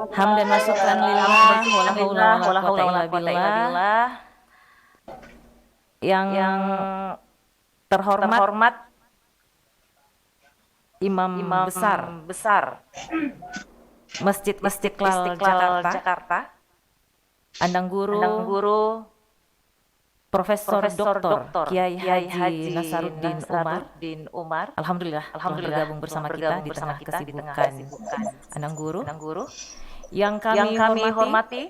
Hamdan wa syukran lillah, wala haula wala quwata illa billah. Yang terhormat Imam Besar Masjid Istiqlal Jakarta, Andang Guru Profesor Dr. Kiai Haji Nasaruddin Umar. Alhamdulillah telah bergabung bersama kita di tengah kesibukan Andang Guru. Yang kami hormati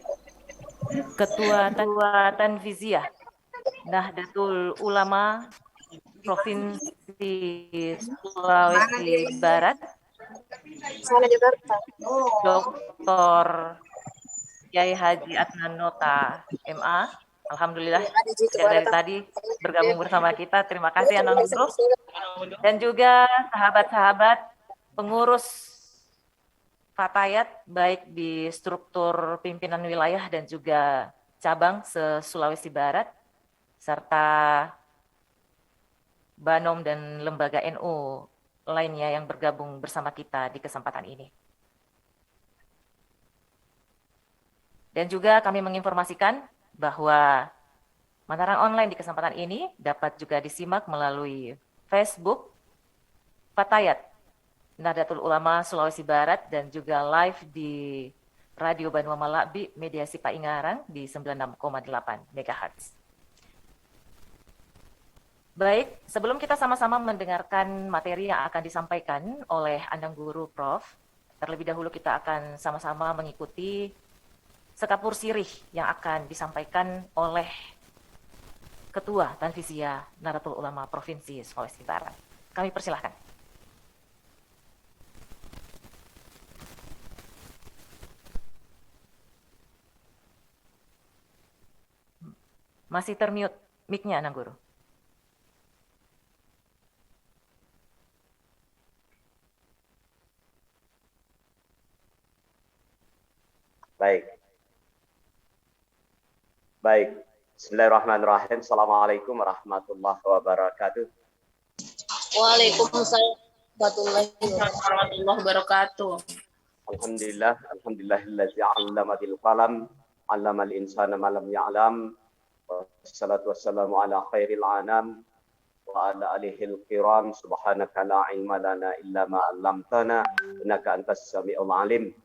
Ketua Tanfiziyah Nahdlatul Ulama Provinsi Sulawesi Barat, Dr. Kiai Haji Adnan Nota MA. Alhamdulillah sejak dari tadi bergabung bersama kita. Terima kasih Anak Guru. Dan juga sahabat-sahabat pengurus Fatayat baik di struktur pimpinan wilayah dan juga cabang se-Sulawesi Barat serta Banom dan lembaga NU lainnya yang bergabung bersama kita di kesempatan ini. Dan juga kami menginformasikan bahwa Mataram Online di kesempatan ini dapat juga disimak melalui Facebook Fatayat Nahdlatul Ulama Sulawesi Barat dan juga live di Radio Banua Malabi Mediasi Paingarang di 96,8 MHz. Baik, sebelum kita sama-sama mendengarkan materi yang akan disampaikan oleh Andang Guru Prof, terlebih dahulu kita akan sama-sama mengikuti sekapur sirih yang akan disampaikan oleh Ketua Tanfiziyah Nahdlatul Ulama Provinsi Sulawesi Barat. Kami persilahkan. Masih termute mic-nya, Andang Guru. Baik. Bismillahirrahmanirrahim. Assalamualaikum warahmatullahi wabarakatuh. Waalaikumsalam warahmatullahi wabarakatuh. Alhamdulillahillazi 'allama bil qalam, 'allamal insana ma lam ya'lam. Wassalatu wassalamu ala khairil anam wa ala alihil kiram. Subhanaka la ilma lana illa ma 'allamtana innaka antas samiul alim.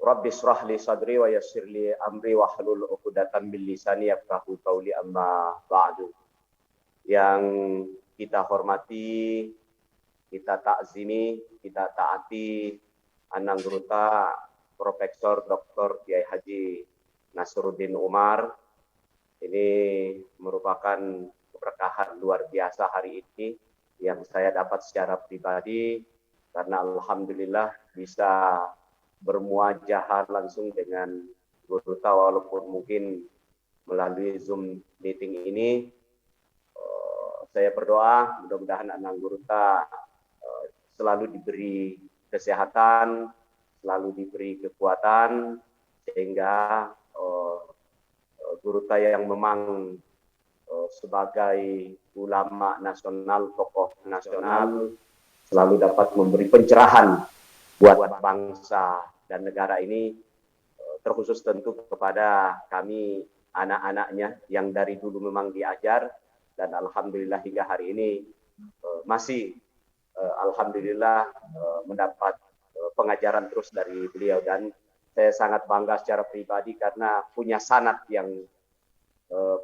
Rabbi shrah li sadri wa yassir li amri wa hlul 'uqdatam min lisani yafqahu qawli, amma ba'du. Yang kita hormati, kita takzimi, kita taati Anang Guruta Profesor Dr. Kiai Haji Nasaruddin Umar. Ini merupakan keberkahan luar biasa hari ini yang saya dapat secara pribadi karena alhamdulillah bisa bermuajahah langsung dengan Guruta walaupun mungkin melalui Zoom meeting ini. Saya berdoa mudah-mudahan Anang Guruta selalu diberi kesehatan, selalu diberi kekuatan sehingga Guruta yang memang sebagai ulama nasional, tokoh nasional selalu dapat memberi pencerahan buat bangsa dan negara ini, terkhusus tentu kepada kami anak-anaknya yang dari dulu memang diajar dan alhamdulillah hingga hari ini masih alhamdulillah mendapat pengajaran terus dari beliau, dan saya sangat bangga secara pribadi karena punya sanad yang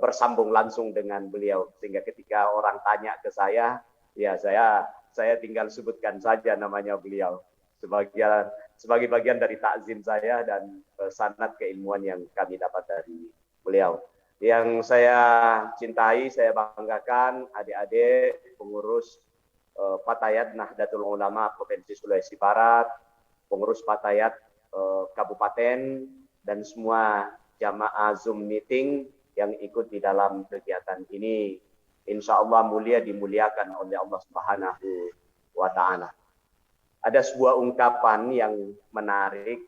bersambung langsung dengan beliau, sehingga ketika orang tanya ke saya, ya saya tinggal sebutkan saja namanya beliau sebagai bagian dari takzim saya dan sanad keilmuan yang kami dapat dari beliau. Yang saya cintai, saya banggakan adik-adik pengurus Fatayat Nahdlatul Ulama Provinsi Sulawesi Barat, pengurus Fatayat Kabupaten, dan semua jamaah Zoom meeting yang ikut di dalam kegiatan ini. Insya Allah mulia dimuliakan oleh Allah Subhanahu wa Ta'ala. Ada sebuah ungkapan yang menarik,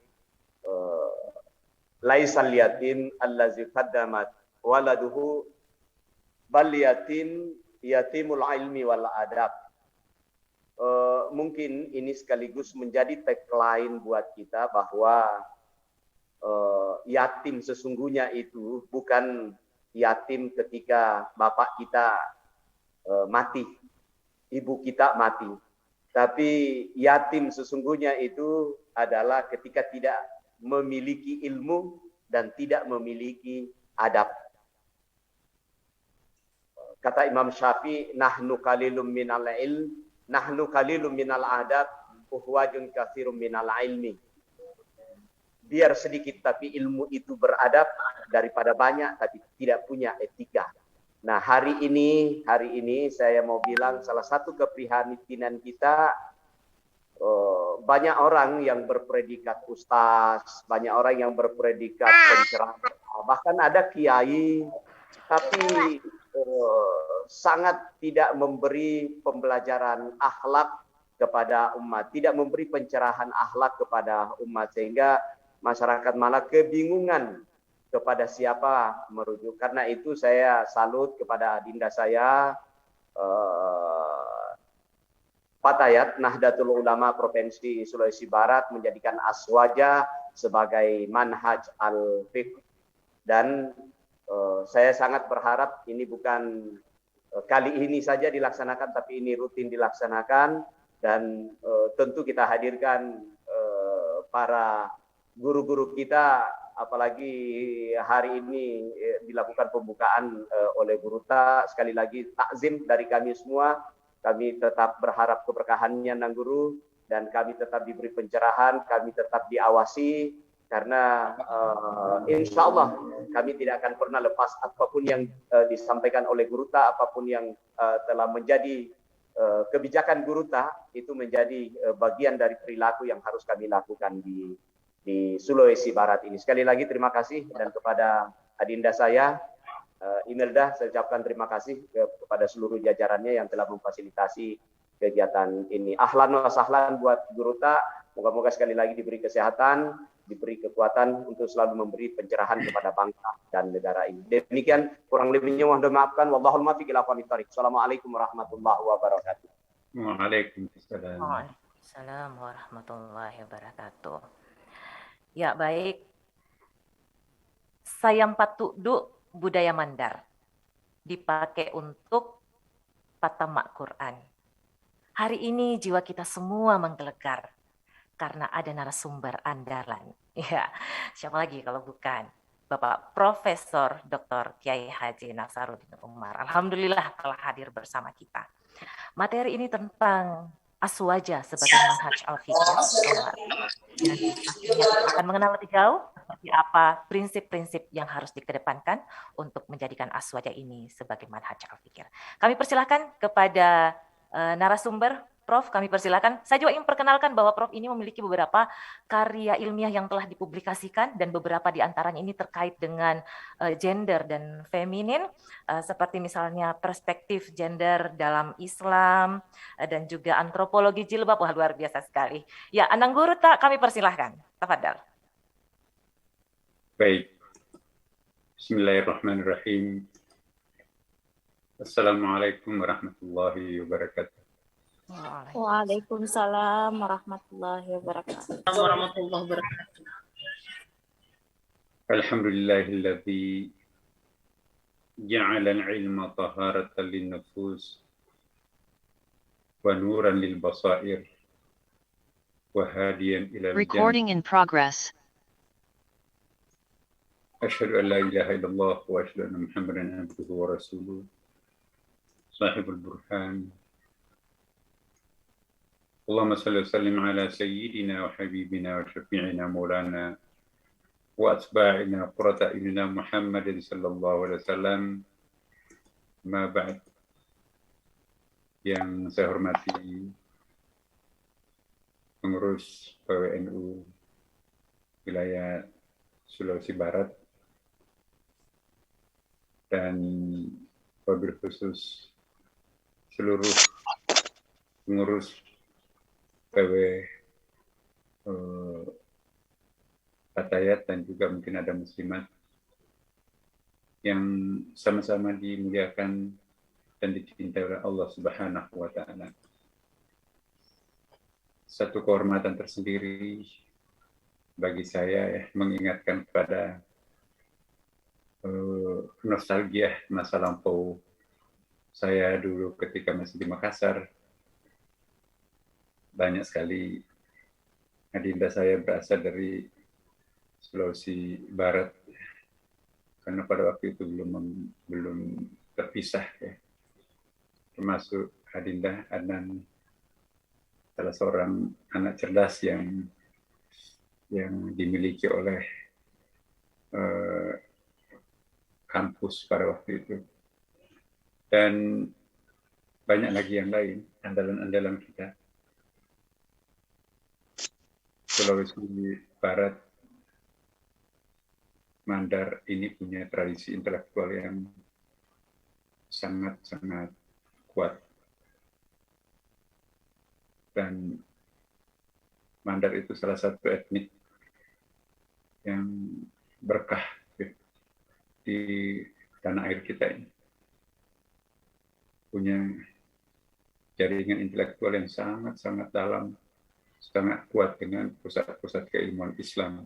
laisal yatim allazi qaddamat waladuhu bal yatim yatimul ilmi wal adab. mungkin ini sekaligus menjadi tagline buat kita bahwa yatim sesungguhnya itu bukan yatim ketika bapak kita mati, ibu kita mati. Tapi yatim sesungguhnya itu adalah ketika tidak memiliki ilmu dan tidak memiliki adab. Kata Imam Syafi'i, nahnu qalilum minal ilm, nahnu qalilum minal adab, uhwajun katsirum minal ilmi. Biar sedikit tapi ilmu itu beradab daripada banyak tapi tidak punya etika. Nah, hari ini saya mau bilang salah satu keprihatinan kita, banyak orang yang berpredikat ustaz, banyak orang yang berpredikat penceramah, bahkan ada kiai, tapi sangat tidak memberi pembelajaran akhlak kepada umat, tidak memberi pencerahan akhlak kepada umat, sehingga masyarakat malah kebingungan kepada siapa merujuk. Karena itu saya salut kepada adinda saya, Fatayat Nahdlatul Ulama Provinsi Sulawesi Barat menjadikan aswaja sebagai manhaj al-fiqh. Dan saya sangat berharap ini bukan kali ini saja dilaksanakan, tapi ini rutin dilaksanakan. Dan tentu kita hadirkan para guru-guru kita, apalagi hari ini dilakukan pembukaan oleh Guru Ta. Sekali lagi takzim dari kami semua. Kami tetap berharap keberkahannya Nang Guru, dan kami tetap diberi pencerahan, kami tetap diawasi, karena insya Allah kami tidak akan pernah lepas apapun yang disampaikan oleh Guru Ta, apapun yang telah menjadi kebijakan Guru Ta, itu menjadi bagian dari perilaku yang harus kami lakukan di Sulawesi Barat ini. Sekali lagi terima kasih, dan kepada adinda saya, Imelda, saya ucapkan terima kasih kepada seluruh jajarannya yang telah memfasilitasi kegiatan ini. Ahlan wa sahlan buat Guru Ta. Moga-moga sekali lagi diberi kesehatan, diberi kekuatan untuk selalu memberi pencerahan kepada bangsa dan negara ini. Demikian, kurang lebihnya mohon dimaafkan. Wallahul muwaffiq ila aqwamit thoriq. Assalamualaikum warahmatullahi wabarakatuh. Waalaikumsalam. Waalaikumsalam warahmatullahi wabarakatuh. Ya, baik. Sayam patuduk budaya Mandar dipakai untuk patamak Quran. Hari ini jiwa kita semua menggelegar karena ada narasumber andalan. Ya, siapa lagi kalau bukan Bapak Profesor Dr. Kiai Haji Nasaruddin Umar. Alhamdulillah telah hadir bersama kita. Materi ini tentang aswaja sebagai manhaj al-fiqh. Dan pastinya kita akan mengenal lebih jauh seperti apa prinsip-prinsip yang harus dikedepankan untuk menjadikan aswaja ini sebagai manhaj al-fikir. Kami persilahkan kepada narasumber, Prof, kami persilahkan. Saya juga ingin perkenalkan bahwa Prof ini memiliki beberapa karya ilmiah yang telah dipublikasikan, dan beberapa di antaranya ini terkait dengan gender dan feminin, seperti misalnya perspektif gender dalam Islam, dan juga antropologi jilbab. Wah, luar biasa sekali. Ya, Anang Guru Tak, kami persilahkan. Tafadhal. Baik. Bismillahirrahmanirrahim. Assalamualaikum warahmatullahi wabarakatuh. Waalaikumsalam warahmatullahi wabarakatuh. Warahmatullahi wabarakatuh. Alhamdulillahilladzi ja'ala al-ilma taharatan lin-nufus wa nuran lil-basair wa hadiyan ila al-jannah. Recording in progress. Asyhadu an la ilaha illallah wa asyhadu anna Muhammadan abduhu wa rasuluh. Sahibul burhan. Allahumma salli wa sallim ala sayyidina wa habibina wa syafi'ina maulana wa atba'ina qurrata a'yunina Muhammadin sallallahu alaihi wasallam. Ma ba'd. Yang saya hormati pengurus PWNU wilayah Sulawesi Barat dan wabil khusus seluruh pengurus PW Fatayat, dan juga mungkin ada muslimat yang sama-sama dimuliakan dan dicintai oleh Allah Subhanahu wa Ta'ala. satu kehormatan tersendiri bagi saya ya, mengingatkan kepada nostalgia masa lampau saya dulu ketika masih di Makassar. Banyak sekali adinda saya berasal dari Sulawesi Barat, karena pada waktu itu belum terpisah ya. Termasuk adinda Adnan, salah seorang anak cerdas yang dimiliki oleh kampus pada waktu itu. Dan banyak lagi yang lain, andalan-andalan kita. Sulawesi Barat, Mandar ini punya tradisi intelektual yang sangat-sangat kuat. Dan Mandar itu salah satu etnik yang berkah di tanah air kita ini. Punya jaringan intelektual yang sangat-sangat dalam, sangat kuat dengan pusat-pusat keilmuan Islam.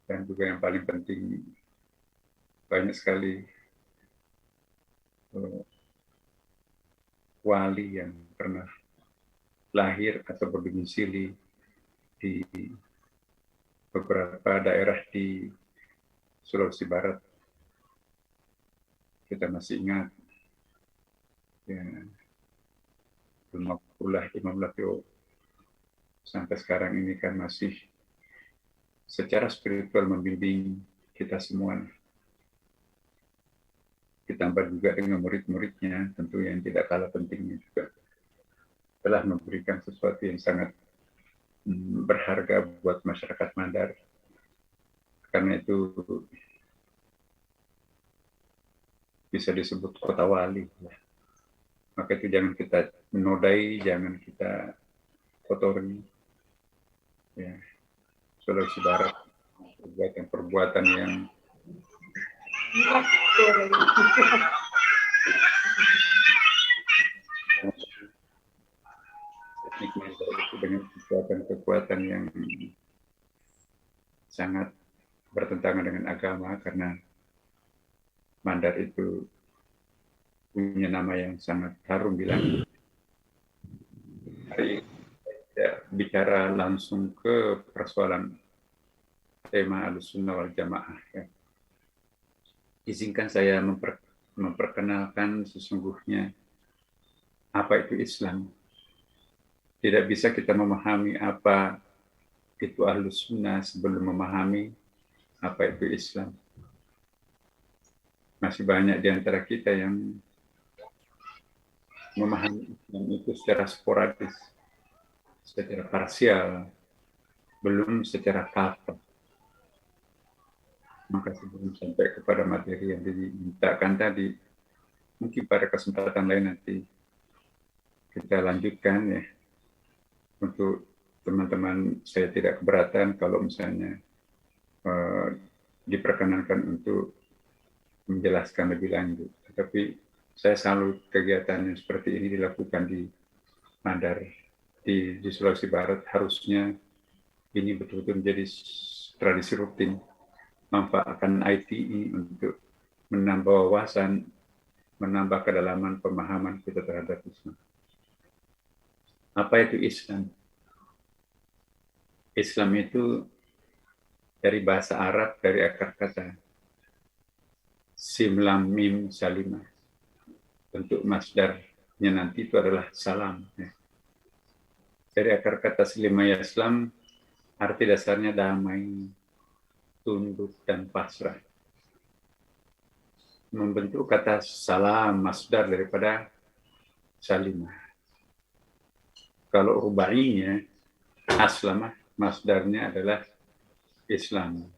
Dan juga yang paling penting, banyak sekali wali yang pernah lahir atau berdomisili di beberapa daerah di Sulawesi Barat. Kita masih ingat ya, Imam Latif sampai sekarang ini kan masih secara spiritual membimbing kita semua. Ditambah juga dengan murid-muridnya, tentu yang tidak kalah pentingnya juga telah memberikan sesuatu yang sangat berharga buat masyarakat Mandar. Karena itu bisa disebut kota wali. Maka itu jangan kita menodai, jangan kita kotori. Ya. Sulawesi Barat, perbuatan yang teknik Mandar itu dengan kekuatan yang sangat bertentangan dengan agama, karena Mandar itu punya nama yang sangat harum bilang. Hari ya, bicara langsung ke persoalan tema Ahlussunnah wal Jamaah. Ya. Izinkan saya memperkenalkan sesungguhnya apa itu Islam. Tidak bisa kita memahami apa itu Ahlussunnah sebelum memahami apa itu Islam. Masih banyak di antara kita yang memahami Islam itu secara sporadis, secara parsial, belum secara kafah. Maka sebelum sampai kepada materi yang dimintakan tadi, mungkin pada kesempatan lain nanti kita lanjutkan ya. Untuk teman-teman saya tidak keberatan kalau misalnya diperkenankan untuk menjelaskan lebih lanjut. Tetapi saya selalu kegiatan yang seperti ini dilakukan di Mandar, di Sulawesi Barat. Harusnya ini betul-betul menjadi tradisi rutin, manfaatkan ITE untuk menambah wawasan, menambah kedalaman pemahaman kita terhadap Islam. Apa itu Islam? Islam itu dari bahasa Arab, dari akar kata sim lam mim salimah. Bentuk masdarnya nanti itu adalah salam. Ya. Dari akar kata salimah Islam, arti dasarnya damai, tunduk, dan pasrah. Membentuk kata salam masdar daripada salimah. Kalau rubainya, aslamah, masdarnya adalah Islam.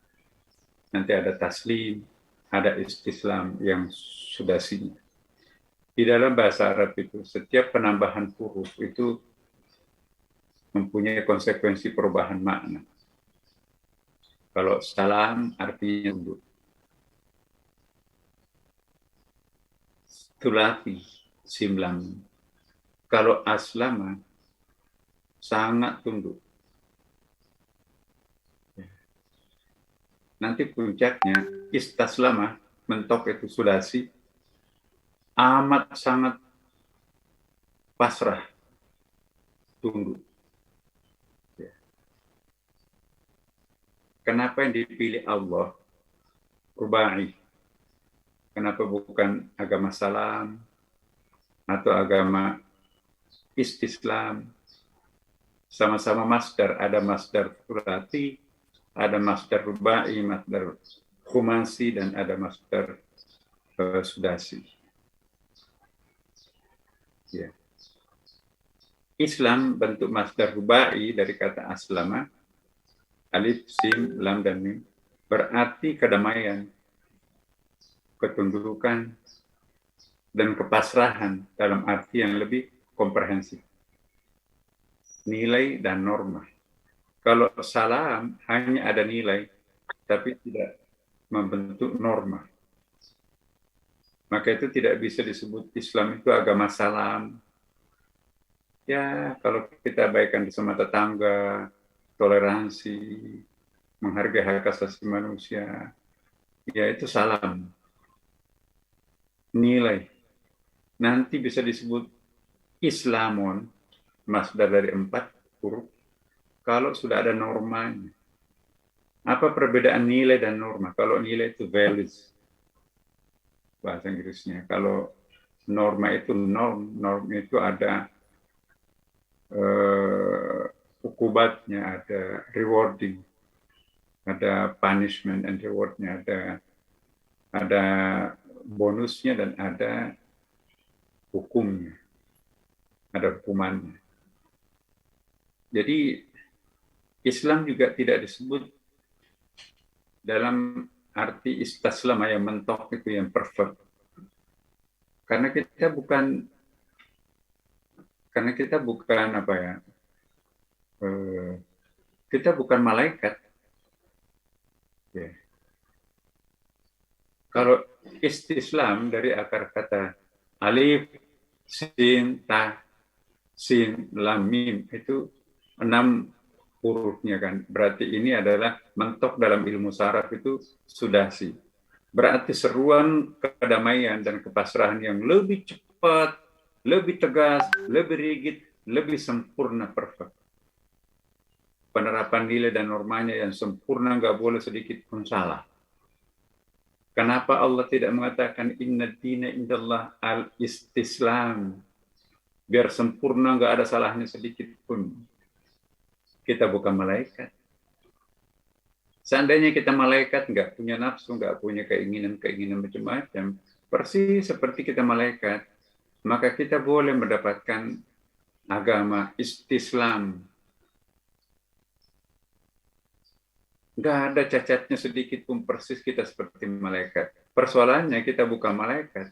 Nanti ada taslim, ada istislam yang sudasinya. Di dalam bahasa Arab itu, setiap penambahan huruf itu mempunyai konsekuensi perubahan makna. Kalau salam artinya tunduk. Tulafi, simlam. Kalau aslama, sangat tunduk. Nanti puncaknya istaslama, mentok itu sudasi, amat sangat pasrah, tunduk. Kenapa yang dipilih Allah rubai? Kenapa bukan agama salam atau agama istislam? Sama-sama masdar, ada masdar surati, ada masdar rubai, masdar khumasi, dan ada masdar sudasi. Ya. Islam bentuk masdar rubai dari kata aslama, alif, sim, lam, dan mim, berarti kedamaian, ketundukan, dan kepasrahan dalam arti yang lebih komprehensif. Nilai dan norma. Kalau salam hanya ada nilai, tapi tidak membentuk norma. Maka itu tidak bisa disebut Islam itu agama salam. Ya, kalau kita baikkan sama tetangga, toleransi, menghargai hak asasi manusia, ya itu salam. Nilai. Nanti bisa disebut Islamon, masdar dari 4 huruf, kalau sudah ada normanya. Apa perbedaan nilai dan norma? Kalau nilai itu values, bahasa Inggrisnya. Kalau norma itu norm itu ada ukubatnya, ada rewarding, ada punishment and rewardnya, ada bonusnya dan ada hukumnya, ada hukumannya. Jadi Islam juga tidak disebut dalam arti istaslam yang mentok itu yang perfect. Karena kita bukan apa ya? Kita bukan malaikat. Ya. Kalau istislam dari akar kata alif, sin, ta, sin, lam, mim, itu 6 hurufnya kan. Berarti ini adalah mentok dalam ilmu saraf itu sudasi. Berarti seruan kedamaian dan kepasrahan yang lebih cepat, lebih tegas, lebih rigid, lebih sempurna, perfect. Penerapan nilai dan normanya yang sempurna, nggak boleh sedikit pun salah. Kenapa Allah tidak mengatakan inna dina indallah al-istislam? Biar sempurna, nggak ada salahnya sedikit pun. Kita bukan malaikat. Seandainya kita malaikat, nggak punya nafsu, nggak punya keinginan macam-macam, persis seperti kita malaikat, maka kita boleh mendapatkan agama istislam. Nggak ada cacatnya sedikit pun, persis kita seperti malaikat. Persoalannya kita bukan malaikat.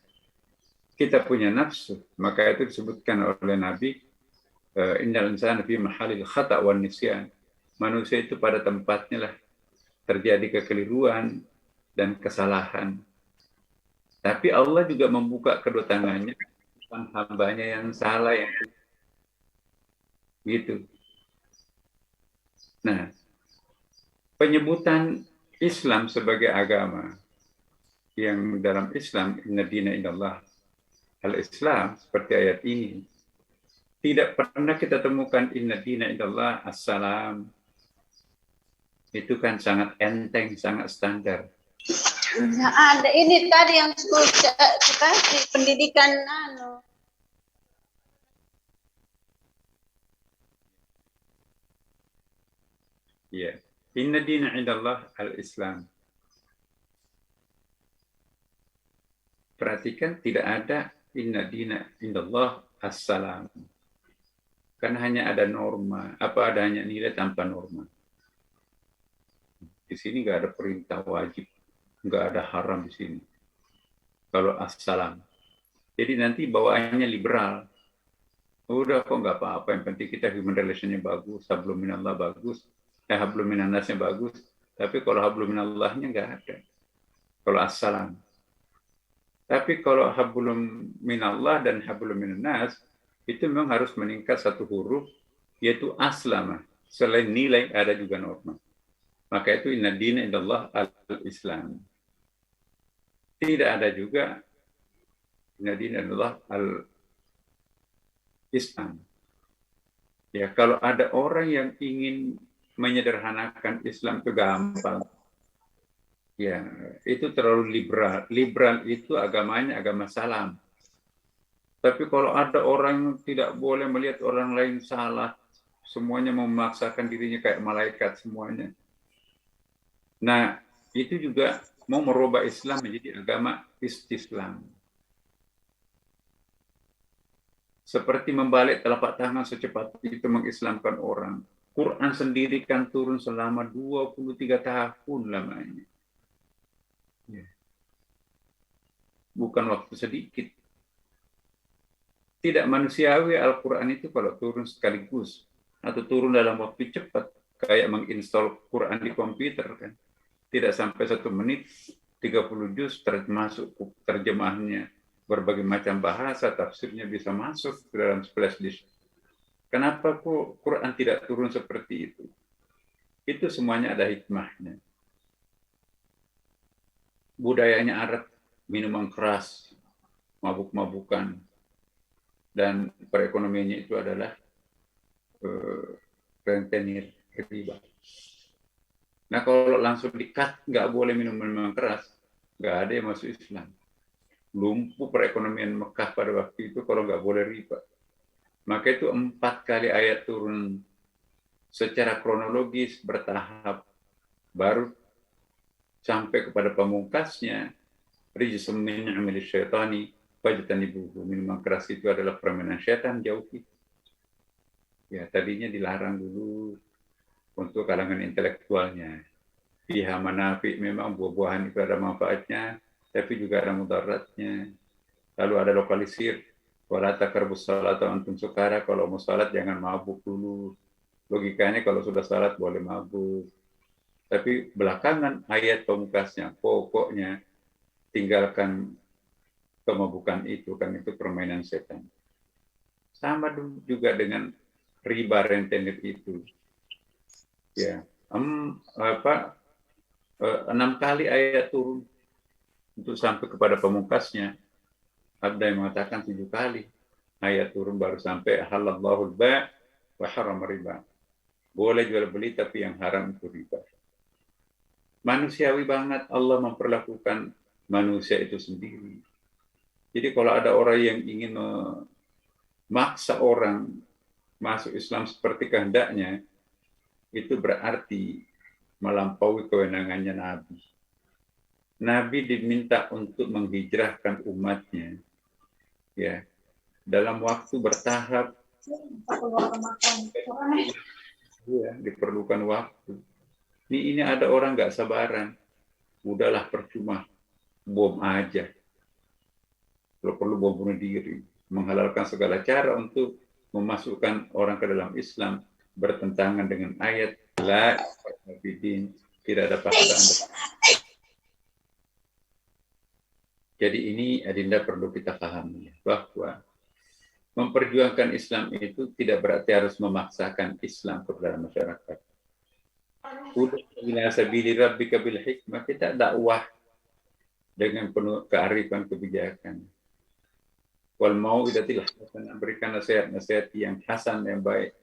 Kita punya nafsu. Maka itu disebutkan oleh Nabi, innal insana fi mahalil khata' wan nisyan. Manusia itu pada tempatnya lah terjadi kekeliruan dan kesalahan. Tapi Allah juga membuka kedua tangannya bukan hambanya yang salah, yang gitu. Nah, penyebutan Islam sebagai agama yang dalam Islam inna dina indallah al-Islam seperti ayat ini, tidak pernah kita temukan inna dina indallah as-salam. Itu kan sangat enteng, sangat standar. Nah, ada ini tadi yang suka di pendidikan Ya, inna dina indallah al-Islam. Perhatikan tidak ada inna dina indallah as-salam. Karena hanya ada norma, ada hanya nilai tanpa norma. Di sini nggak ada perintah wajib, nggak ada haram di sini. Kalau as-salam. Jadi nanti bawaannya liberal. Udah kok nggak apa-apa, yang penting kita human relation-nya bagus, hablum minallah bagus, hablum minannasnya bagus. Tapi kalau hablum minallahnya nggak ada. Kalau as-salam. Tapi kalau hablum minallah dan hablum minannas, itu memang harus meningkat 1 huruf yaitu aslama. Selain nilai ada juga norma. Maka itu inna dina indallah al-Islam. Tidak ada juga inna dina indallah al-Islam. Ya, kalau ada orang yang ingin menyederhanakan Islam itu gampang. Ya, itu terlalu liberal. Liberal itu agamanya agama salam. Tapi kalau ada orang yang tidak boleh melihat orang lain salah, semuanya memaksakan dirinya kayak malaikat semuanya. Nah, itu juga mau merubah Islam menjadi agama istislam. Seperti membalik telapak tangan secepat itu mengislamkan orang. Quran sendiri kan turun selama 23 tahun lamanya. Ya. Bukan waktu sedikit. Tidak manusiawi Al-Quran itu kalau turun sekaligus atau turun dalam waktu cepat kayak menginstal Quran di komputer kan. Tidak sampai 1 menit 30 juz termasuk terjemahnya berbagai macam bahasa, tafsirnya bisa masuk ke dalam flash disk. Kenapa kok Quran tidak turun seperti itu? Itu semuanya ada hikmahnya. Budayanya Arab, minuman keras, mabuk-mabukan, dan perekonomiannya itu adalah rentenir riba. Nah kalau langsung di-cut, nggak boleh minum minuman keras, nggak ada yang masuk Islam. Lumpuh perekonomian Mekah pada waktu itu kalau nggak boleh riba. Maka itu 4 kali ayat turun secara kronologis bertahap, baru sampai kepada pamungkasnya, rijsum min amali syaitani fajtanibuhu. Minuman keras itu adalah permainan syaitan, jauhi. Ya, tadinya dilarang dulu untuk kalangan intelektualnya. Fiha manafi, memang buah-buahan itu ada manfaatnya, tapi juga ada mudaratnya. Lalu ada lokalisir, wala taqrabus salata wa antum sukara, kalau mau salat jangan mabuk dulu. Logikanya kalau sudah salat boleh mabuk. Tapi belakangan ayat pamungkasnya, pokoknya tinggalkan kemabukan itu, kan itu permainan setan. Sama juga dengan riba rentenir itu. Ya, 6 kali ayat turun untuk sampai kepada pamungkasnya. Ada yang mengatakan 7 kali ayat turun baru sampai halallahul ba' wa haram riba. Boleh jual beli tapi yang haram itu riba. Manusiawi banget Allah memperlakukan manusia itu sendiri. Jadi kalau ada orang yang ingin memaksa orang masuk Islam seperti kehendaknya, itu berarti melampaui kewenangannya Nabi. Nabi diminta untuk menghijrahkan umatnya, ya, dalam waktu bertahap. Ya, diperlukan waktu. Ini ada orang nggak sabaran, udahlah percuma, bom aja. Kalau perlu bom bunuh diri, menghalalkan segala cara untuk memasukkan orang ke dalam Islam, bertentangan dengan ayat la ikraha, tidak ada paksaan. Jadi ini adinda perlu kita pahami bahwa memperjuangkan Islam itu tidak berarti harus memaksakan Islam kepada masyarakat. Ila sabili rabbika bil hikmah, kita dakwah dengan penuh kearifan kebijakan. Wal mau'izatil hasanah, berikan nasihat-nasihat yang hasan, yang baik.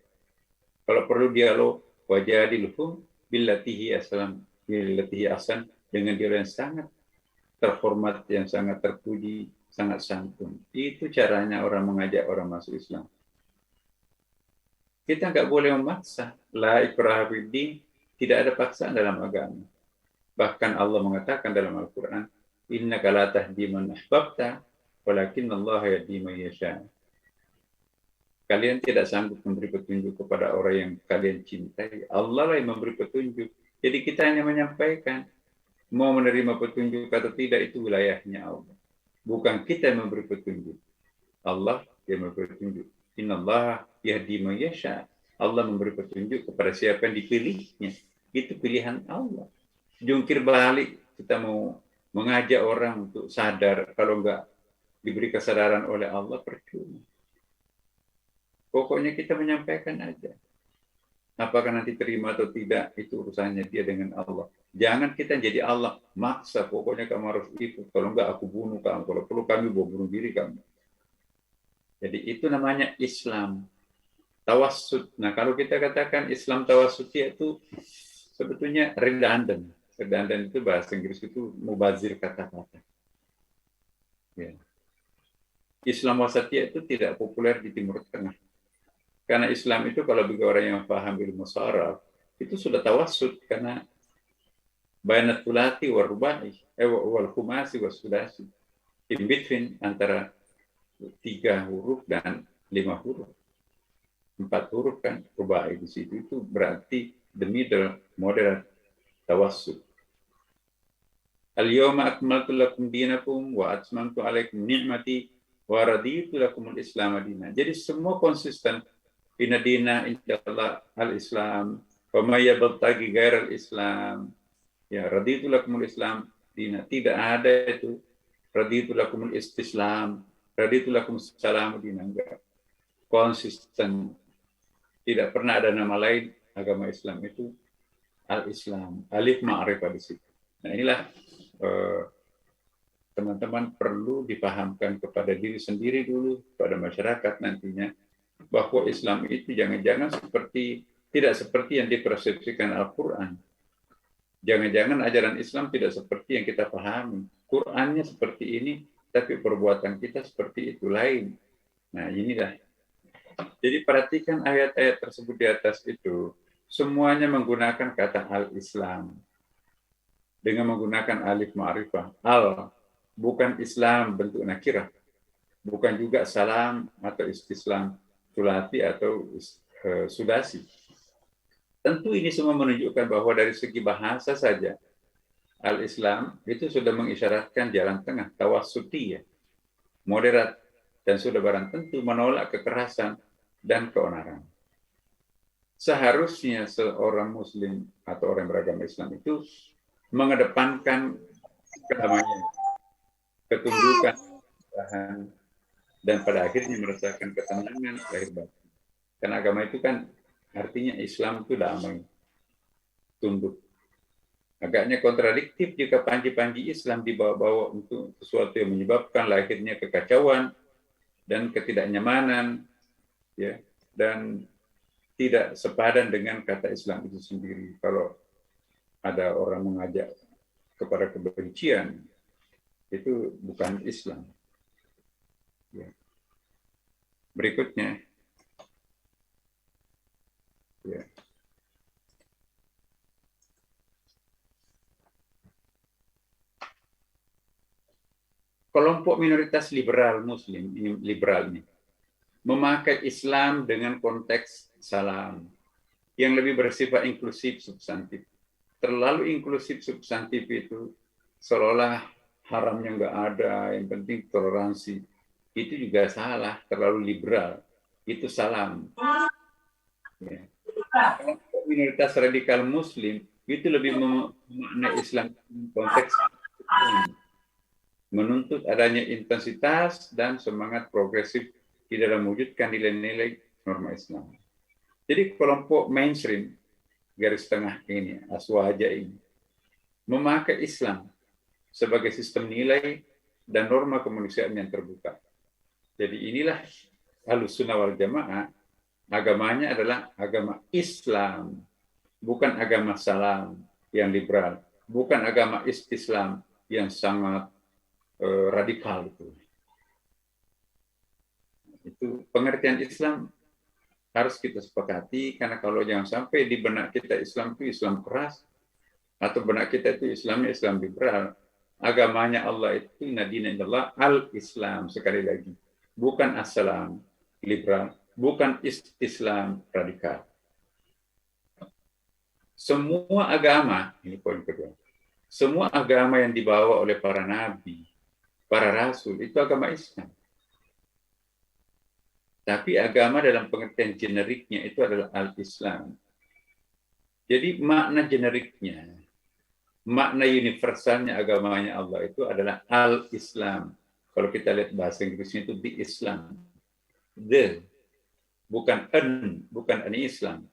Kalau perlu dialog, wajadilhum billati hi ahsan, dengan dialog yang sangat terhormat, yang sangat terpuji, sangat santun. Itu caranya orang mengajak orang masuk Islam. Kita nggak boleh memaksa. La ikraha fiddin, tidak ada paksaan dalam agama. Bahkan Allah mengatakan dalam Al-Quran, innaka la tahdi man ahbabta, walakin Allah yahdi man yasha. Kalian tidak sanggup memberi petunjuk kepada orang yang kalian cintai. Allah lah yang memberi petunjuk. Jadi kita hanya menyampaikan. Mau menerima petunjuk atau tidak, itu wilayahnya Allah. Bukan kita yang memberi petunjuk. Allah yang memberi petunjuk. Innallaha yahdi man yasha. Allah memberi petunjuk kepada siapa yang dipilihnya. Itu pilihan Allah. Jungkir balik, kita mau mengajak orang untuk sadar, kalau enggak diberi kesadaran oleh Allah, percuma. Pokoknya kita menyampaikan aja. Apakah nanti terima atau tidak, itu urusannya dia dengan Allah. Jangan kita jadi Allah, maksa, pokoknya kamu harus ikut. Kalau enggak, aku bunuh kamu. Kalau perlu kami bunuh diri kamu. Jadi itu namanya Islam. Tawassut. Nah, kalau kita katakan Islam tawassut itu sebetulnya redundant. Redundant itu bahasa Inggris itu mubazir kata-kata. Ya. Islam wasatiyah itu tidak populer di Timur Tengah. Karena Islam itu kalau bagi orang yang paham ilmu saraf, itu sudah tawassut karena bainat tulati wal rubai wal khumasi was sudasi. In between antara 3 huruf dan 5 huruf. 4 huruf kan rubai di situ, itu berarti the middle moderate tawassut. Al-yawma akmaltu lakum dinakum wa atmamtu alaikum ni'mati wa raditu lakumul Islam madina. Jadi semua konsisten. Inna dina indallah al-Islam, wa may yabtaghi ghairal Islam, ya raditu lakumul Islam dina. Tidak ada itu raditu lakumul istislam, raditu lakumus salam dina, enggak. Konsisten. Tidak pernah ada nama lain agama Islam itu al-Islam. Alif ma'rifah di situ. Nah, inilah teman-teman perlu dipahamkan kepada diri sendiri dulu, pada masyarakat nantinya, bahwa Islam itu jangan-jangan tidak seperti yang dipersepsikan Al-Quran. Jangan-jangan ajaran Islam tidak seperti yang kita pahami. Qurannya seperti ini, tapi perbuatan kita seperti itu lain. Nah, inilah. Jadi perhatikan ayat-ayat tersebut di atas itu. Semuanya menggunakan kata al-Islam. Dengan menggunakan alif ma'rifah. Al, bukan Islam bentuk nakirah. Bukan juga salam atau istislam. Sulati atau sudasi. Tentu ini semua menunjukkan bahwa dari segi bahasa saja al-Islam itu sudah mengisyaratkan jalan tengah, tawassuti, ya, moderat, dan sudah barang tentu menolak kekerasan dan keonaran. Seharusnya seorang Muslim atau orang beragama Islam itu mengedepankan kedamaian, ketundukan, dan pada akhirnya merasakan ketenangan lahir batin. Karena agama itu kan artinya Islam itu damai, tunduk. Agaknya kontradiktif jika panji-panji Islam dibawa-bawa untuk sesuatu yang menyebabkan lahirnya kekacauan dan ketidaknyamanan, ya, dan tidak sepadan dengan kata Islam itu sendiri. Kalau ada orang mengajak kepada kebencian, itu bukan Islam. Ya. Berikutnya, ya. Kelompok minoritas liberal Muslim, ini liberal ini, memakai Islam dengan konteks salam yang lebih bersifat inklusif substantif. Terlalu inklusif substantif itu seolah haramnya nggak ada, yang penting toleransi. Itu juga salah, terlalu liberal. Itu salam. Ya. Minoritas radikal Muslim itu lebih memaknai Islam konteks menuntut adanya intensitas dan semangat progresif di dalam mewujudkan nilai-nilai norma Islam. Jadi kelompok mainstream garis tengah ini, aswaja ini, memakai Islam sebagai sistem nilai dan norma kemanusiaan yang terbuka. Jadi inilah Ahlussunnah wal Jamaah, agamanya adalah agama Islam, bukan agama salam yang liberal, bukan agama istislam yang sangat radikal itu. Itu pengertian Islam harus kita sepakati, karena kalau jangan sampai di benak kita Islam itu Islam keras, atau benak kita itu Islamnya Islam liberal. Agamanya Allah itu inna dina indallah al-Islam, sekali lagi. Bukan as-salam liberal, bukan istislam radikal. Semua agama, ini poin kedua, semua agama yang dibawa oleh para nabi, para rasul, itu agama Islam. Tapi agama dalam pengertian generiknya itu adalah al-Islam. Jadi makna generiknya, makna universalnya agamanya Allah itu adalah al-Islam. Kalau kita lihat bahasa Inggrisnya itu the Islam. The, bukan an Islam.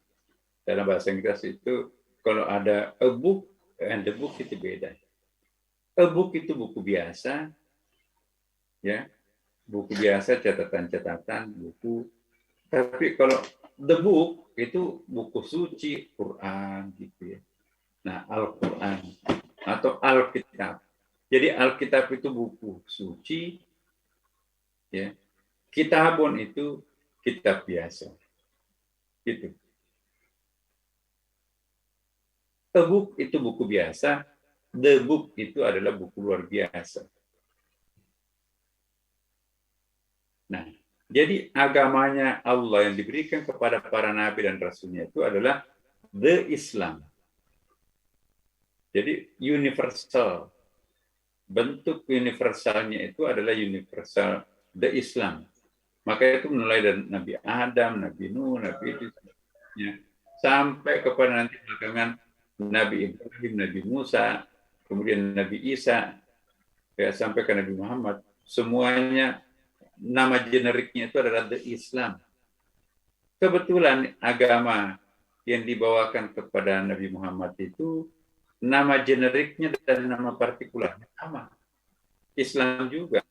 Dalam bahasa Inggris itu kalau ada a book and the book itu beda. A book itu buku biasa, ya, buku biasa, catatan-catatan, buku. Tapi kalau the book itu buku suci, Quran gitu ya. Nah, Al-Quran atau Alkitab. Jadi Alkitab itu buku suci, ya. Kitabun itu kitab biasa. Gitu. A book itu buku biasa, the book itu adalah buku luar biasa. Nah, jadi agamanya Allah yang diberikan kepada para nabi dan rasulnya itu adalah the Islam. Jadi universal. Bentuk universalnya itu adalah universal the Islam. Maka itu mulai dari Nabi Adam, Nabi Nuh, Nabi Idris, ya, sampai kepada nanti belakangan Nabi Ibrahim, Nabi Musa, kemudian Nabi Isa, ya, sampai ke Nabi Muhammad. Semuanya nama generiknya itu adalah the Islam. Kebetulan agama yang dibawakan kepada Nabi Muhammad itu nama generiknya dan nama partikularnya sama. Islam juga.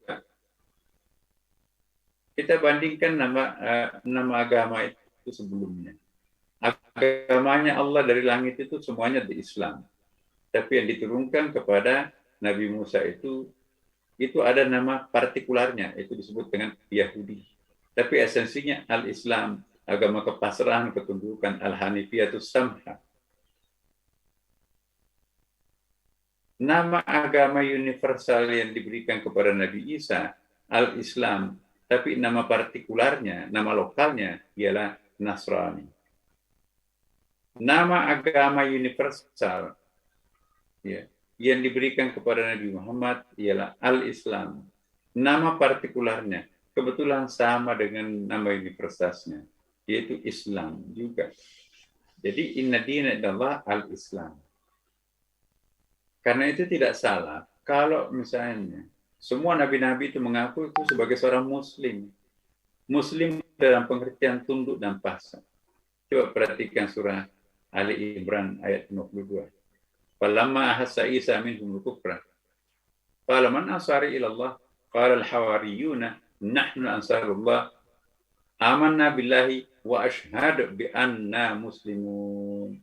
Kita bandingkan nama agama itu sebelumnya. Agamanya Allah dari langit itu semuanya di Islam. Tapi yang diturunkan kepada Nabi Musa itu ada nama partikularnya, itu disebut dengan Yahudi. Tapi esensinya Al-Islam, agama kepasrahan, ketundukan, Al-Hanifiyatus Samha. Nama agama universal yang diberikan kepada Nabi Isa, Al-Islam, tapi nama partikularnya, nama lokalnya ialah Nasrani. Nama agama universal, ya, yang diberikan kepada Nabi Muhammad ialah Al-Islam. Nama partikularnya kebetulan sama dengan nama universalnya, yaitu Islam juga. Jadi inna dina indallah Al-Islam. Karena itu tidak salah kalau misalnya semua nabi-nabi itu mengaku itu sebagai seorang muslim. Muslim dalam pengertian tunduk dan pasrah. Coba perhatikan surah Ali Imran ayat 52. Falamma ahassa Isa minhum al-kufra qala man ansari ila Allah qala al-hawariyuna nahnu ansarullah amanna billahi wa ashhadu bi anna muslimun.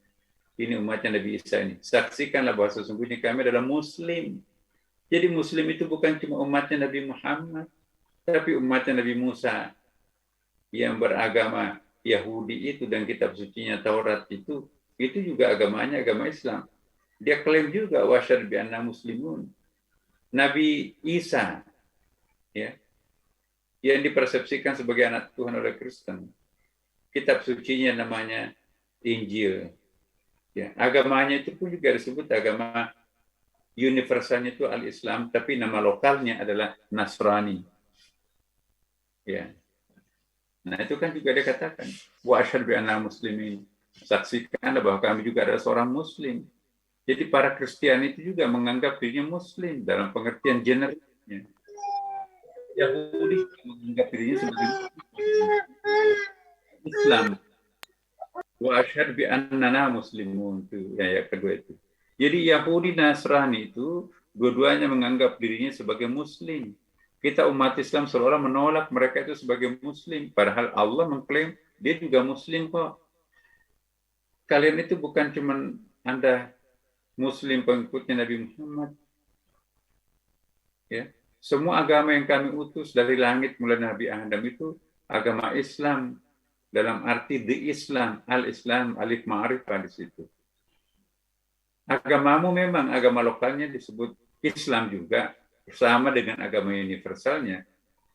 Ini umatnya Nabi Isa ini. Saksikanlah bahwa sesungguhnya kami adalah muslim. Jadi muslim itu bukan cuma umatnya Nabi Muhammad, tapi umatnya Nabi Musa yang beragama Yahudi itu dan kitab sucinya Taurat itu juga agamanya agama Islam. Dia klaim juga wasyhadu bi anna muslimun. Nabi Isa, ya, yang dipersepsikan sebagai anak Tuhan oleh Kristen, kitab sucinya namanya Injil. Ya, agamanya itu pun juga disebut agama universalnya itu Al-Islam, tapi nama lokalnya adalah Nasrani. Ya. Nah, itu kan juga dia katakan, wa asyhadu bi anna muslimin. Saksikanlah bahwa kami juga adalah seorang muslim. Jadi para Kristen itu juga menganggap dirinya muslim dalam pengertian generiknya. Yahudi menganggap dirinya sebagai Islam. Wa asyhadu bi annana muslimun, itu ayat kedua itu. Jadi Yahudi Nasrani itu dua-duanya menganggap dirinya sebagai muslim. Kita umat Islam seolah menolak mereka itu sebagai muslim, padahal Allah mengklaim dia juga muslim kok. Kalian itu bukan cuma Anda muslim pengikutnya Nabi Muhammad. Ya, semua agama yang kami utus dari langit mulai Nabi Adam itu agama Islam. Dalam arti the Islam, Al-Islam, alif ma'rifah di situ. Agamamu memang agama lokalnya disebut Islam juga, sama dengan agama universalnya.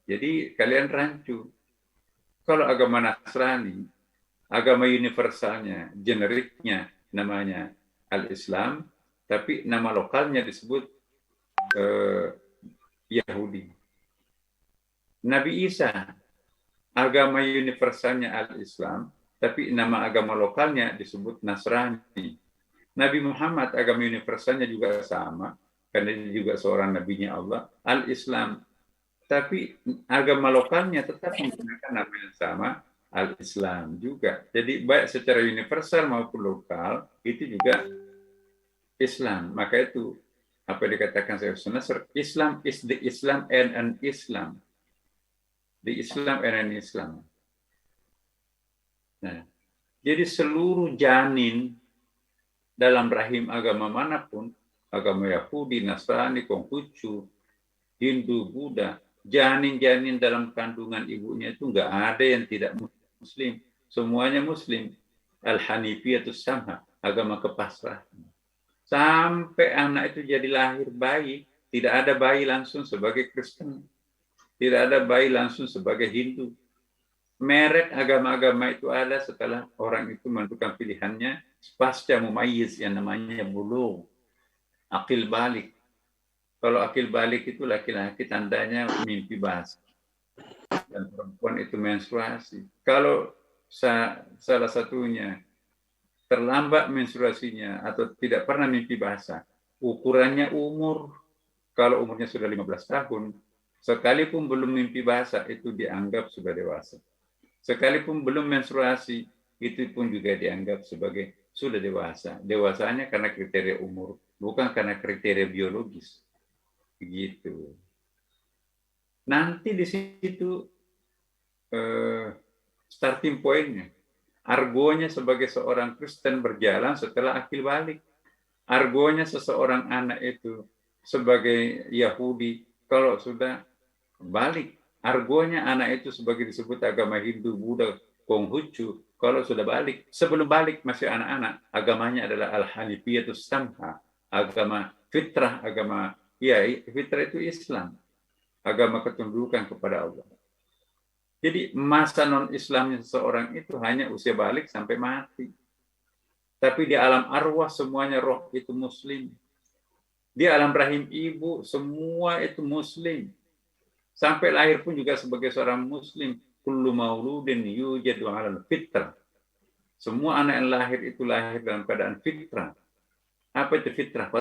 Jadi kalian rancu. Kalau agama Nasrani, agama universalnya, generiknya namanya Al-Islam, tapi nama lokalnya disebut Yahudi. Nabi Isa, agama universalnya Al-Islam, tapi nama agama lokalnya disebut Nasrani. Nabi Muhammad, agama universalnya juga sama, karena dia juga seorang nabinya Allah, Al-Islam. Tapi agama lokalnya tetap menggunakan nama yang sama, al-Islam juga. Jadi baik secara universal maupun lokal itu juga Islam. Maka itu apa yang dikatakan Syekh Nasr, Islam is the Islam and an Islam. The Islam and an Islam. Nah, jadi seluruh janin dalam rahim agama manapun, agama Yahudi, Nasrani, Konghucu, Hindu, Buddha, janin-janin dalam kandungan ibunya itu nggak ada yang tidak Muslim. Semuanya Muslim. Al-Hanifiyatus Samha, agama kepasrahan. Sampai anak itu jadi lahir bayi, tidak ada bayi langsung sebagai Kristen. Tidak ada bayi langsung sebagai Hindu. Merek agama-agama itu ada setelah orang itu menentukan pilihannya pasca mumayyiz yang namanya bulugh, akil balik. Kalau akil balik itu laki-laki tandanya mimpi basah. Dan perempuan itu menstruasi. Kalau salah satunya terlambat menstruasinya atau tidak pernah mimpi basah, ukurannya umur. Kalau umurnya sudah 15 tahun, sekalipun belum mimpi basah itu dianggap sudah dewasa. Sekalipun belum menstruasi, itu pun juga dianggap sebagai sudah dewasa. Dewasanya karena kriteria umur, bukan karena kriteria biologis. Begitu. Nanti di situ starting point-nya. Argonya sebagai seorang Kristen berjalan setelah akil balik. Argonya seseorang anak itu sebagai Yahudi kalau sudah balik. Argonya anak itu sebagai disebut agama Hindu, Buddha, Konghucu kalau sudah balik. Sebelum balik masih anak-anak, agamanya adalah Al-Hanifiyatus Samha, agama fitrah, agama fitrah itu Islam, agama ketundukan kepada Allah. Jadi masa non-Islamnya seseorang itu hanya usia balik sampai mati. Tapi di alam arwah semuanya roh itu Muslim. Di alam rahim ibu semua itu Muslim. Sampai lahir pun juga sebagai seorang Muslim. Kullu mauludin yujadu 'alal fitrah. Semua anak yang lahir itu lahir dalam keadaan fitrah. Apa itu fitrah?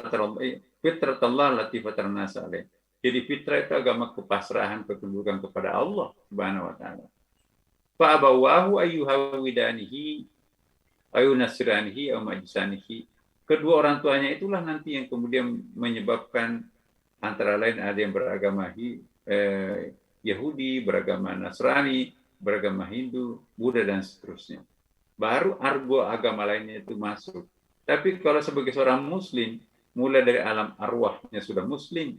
Fitrah Allah lati fatarna salih. Jadi fitrah itu agama kepasrahan, ketundukan kepada Allah Subhanahu wa taala. Fa abawahu ayyuhawidanihi ayunasranihi aw majsanihi. Kedua orang tuanya itulah nanti yang kemudian menyebabkan antara lain ada yang beragama Yahudi, beragama Nasrani, beragama Hindu, Buddha dan seterusnya. Baru argo agama lainnya itu masuk. Tapi kalau sebagai seorang Muslim, mulai dari alam arwahnya sudah Muslim,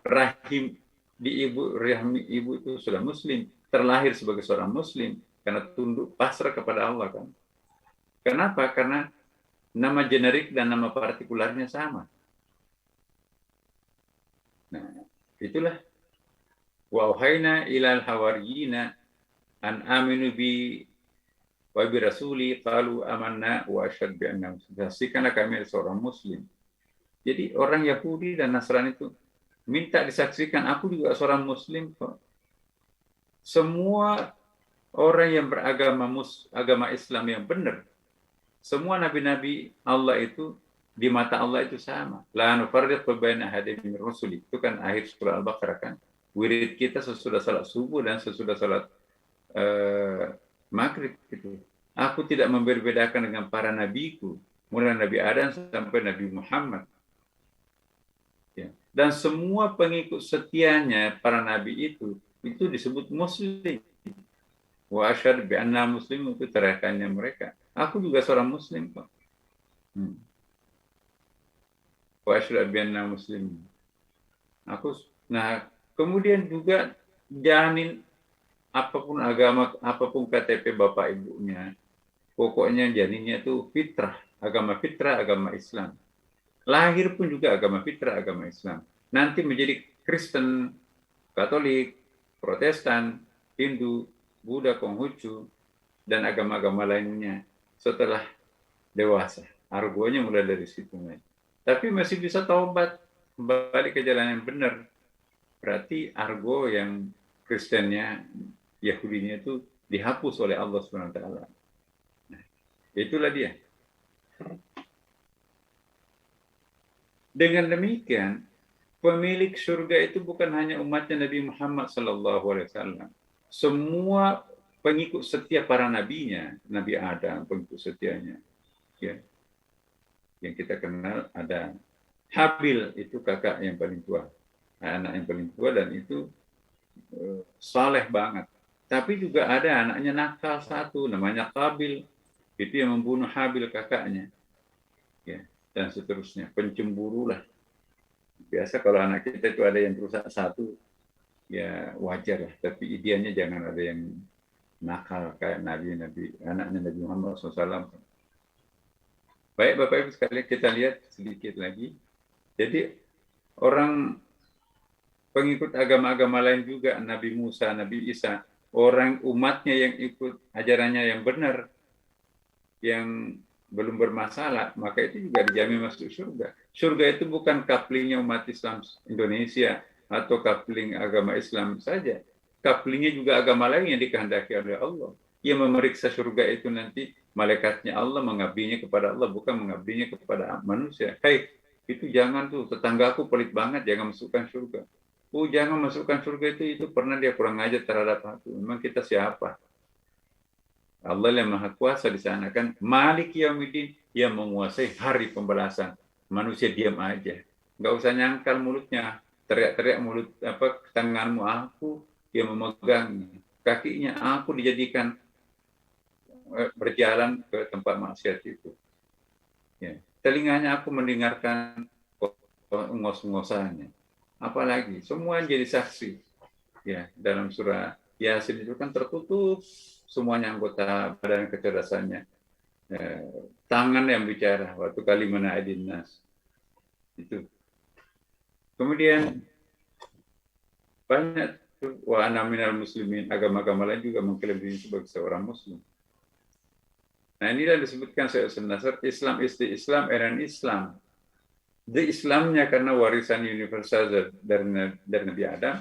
rahim ibu itu sudah Muslim, terlahir sebagai seorang Muslim karena tunduk pasrah kepada Allah kan. Kenapa? Karena nama generik dan nama partikularnya sama. Nah, itulah wa auhayna ilal hawariyina an aminu bi wa bi rasuli qalu amanna wa asyhadu bi anna muslimin. Kami seorang Muslim. Jadi orang Yahudi dan Nasrani itu minta disaksikan, aku juga seorang Muslim kok. Semua orang yang beragama agama Islam yang benar, semua nabi-nabi Allah itu di mata Allah itu sama. La nufarriqu baina ahadin min rusuli. Itu kan akhir surah Al-Baqarah kan. Wirid kita sesudah salat subuh dan sesudah salat maghrib itu. Aku tidak membedakan dengan para nabiku, mulai Nabi Adam sampai Nabi Muhammad. Dan semua pengikut setianya para nabi itu disebut Muslim. Wa asyhadu bi anna muslim itu teriakannya mereka. Aku juga seorang Muslim kok. Wa asyhadu bi anna muslim. Nah, kemudian juga janin apapun agama, apapun KTP bapak ibunya, pokoknya janinnya itu fitrah, agama Islam. Lahir pun juga agama fitrah, agama Islam. Nanti menjadi Kristen, Katolik, Protestan, Hindu, Buddha, Konghucu, dan agama-agama lainnya setelah dewasa. Argonya mulai dari situ. Tapi masih bisa taubat, kembali ke jalan yang benar. Berarti argo yang Kristennya, Yahudinya itu dihapus oleh Allah SWT. Nah, itulah dia. Dengan demikian, pemilik surga itu bukan hanya umatnya Nabi Muhammad SAW. Semua pengikut setia para nabinya, Nabi Adam, pengikut setianya. Ya. Yang kita kenal ada Habil, itu kakak yang paling tua, anak yang paling tua, dan itu saleh banget. Tapi juga ada anaknya nakal satu, namanya Qabil, itu yang membunuh Habil kakaknya. Ya, dan seterusnya, pencemburu lah. Biasa kalau anak kita itu ada yang rusak satu, ya wajar lah. Tapi idealnya jangan ada yang nakal kayak anaknya Nabi Muhammad SAW. Baik Bapak Ibu sekalian, kita lihat sedikit lagi. Jadi orang pengikut agama-agama lain juga, Nabi Musa, Nabi Isa, orang umatnya yang ikut ajarannya yang benar, yang belum bermasalah, maka itu juga dijamin masuk surga. Surga itu bukan kaplingnya umat Islam Indonesia atau kapling agama Islam saja. Kaplingnya juga agama lain yang dikehendaki oleh Allah. Yang memeriksa surga itu nanti malaikatnya Allah, mengabdinya kepada Allah, bukan mengabdinya kepada manusia. Hei, itu jangan tuh, tetanggaku pelit banget, jangan masukkan surga. Oh, jangan masukkan surga itu pernah dia kurang ajar terhadap aku. Memang kita siapa? Allah yang Maha Kuasa di sana kan, Malik Yaumiddin, yang menguasai hari pembalasan. Manusia diam aja, nggak usah nyangkal mulutnya, teriak-teriak mulut tanganmu aku yang memegang, kakinya aku dijadikan berjalan ke tempat maksiat itu. Ya. Telinganya aku mendengarkan ngos-ngosannya. Apalagi semua jadi saksi. Ya, dalam surah Yasin itu kan tertutup semuanya anggota badan kecerdasannya. Tangan yang bicara waktu kalimana aidin nas. Itu. Kemudian banyak wa ana minal muslimin, agama-agama lain juga mengklaim diri sebagai seorang muslim. Nah, inilah disebutkan Syekh Nasr, Islam isti Islam, eran Islam. Di Islamnya karena warisan universal dari Nabi Adam,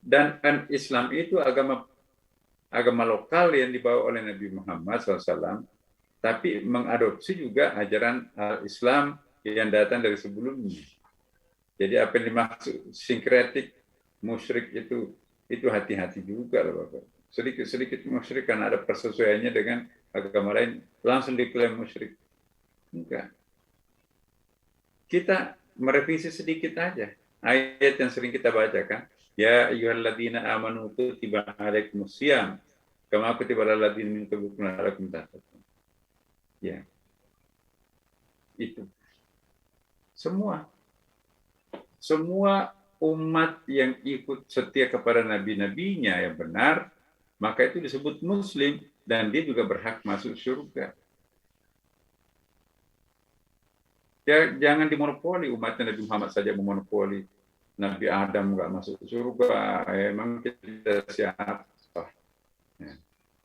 dan Islam itu agama lokal yang dibawa oleh Nabi Muhammad SAW, tapi mengadopsi juga ajaran Islam yang datang dari sebelumnya. Jadi apa yang dimaksud sinkretik, musyrik itu hati-hati juga loh Bapak. Sedikit musyrik karena ada persesuaiannya dengan agama lain, langsung diklaim musyrik. Enggak. Kita merevisi sedikit aja ayat yang sering kita bacakan. Ya ayyuhalladzina amanu kutiba alaikumusiyam kama kutiba alal ladzina min qablikum la'allakum tattaqun. Ya. Itu. Semua umat yang ikut setia kepada nabi-nabinya yang benar, maka itu disebut muslim dan dia juga berhak masuk surga. Ya, jangan dimonopoli, umatnya Nabi Muhammad saja memonopoli. Nabi Adam nggak masuk surga, emang kita siapa? Ya.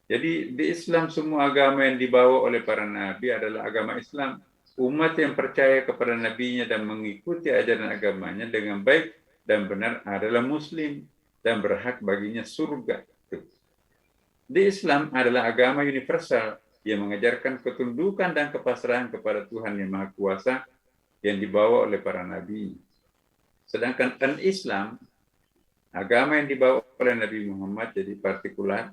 Jadi di Islam semua agama yang dibawa oleh para nabi adalah agama Islam. Umat yang percaya kepada nabinya dan mengikuti ajaran agamanya dengan baik dan benar adalah muslim dan berhak baginya surga. Di Islam adalah agama universal yang mengajarkan ketundukan dan kepasrahan kepada Tuhan yang Maha Kuasa yang dibawa oleh para nabi. Sedangkan Islam, agama yang dibawa oleh Nabi Muhammad jadi partikular,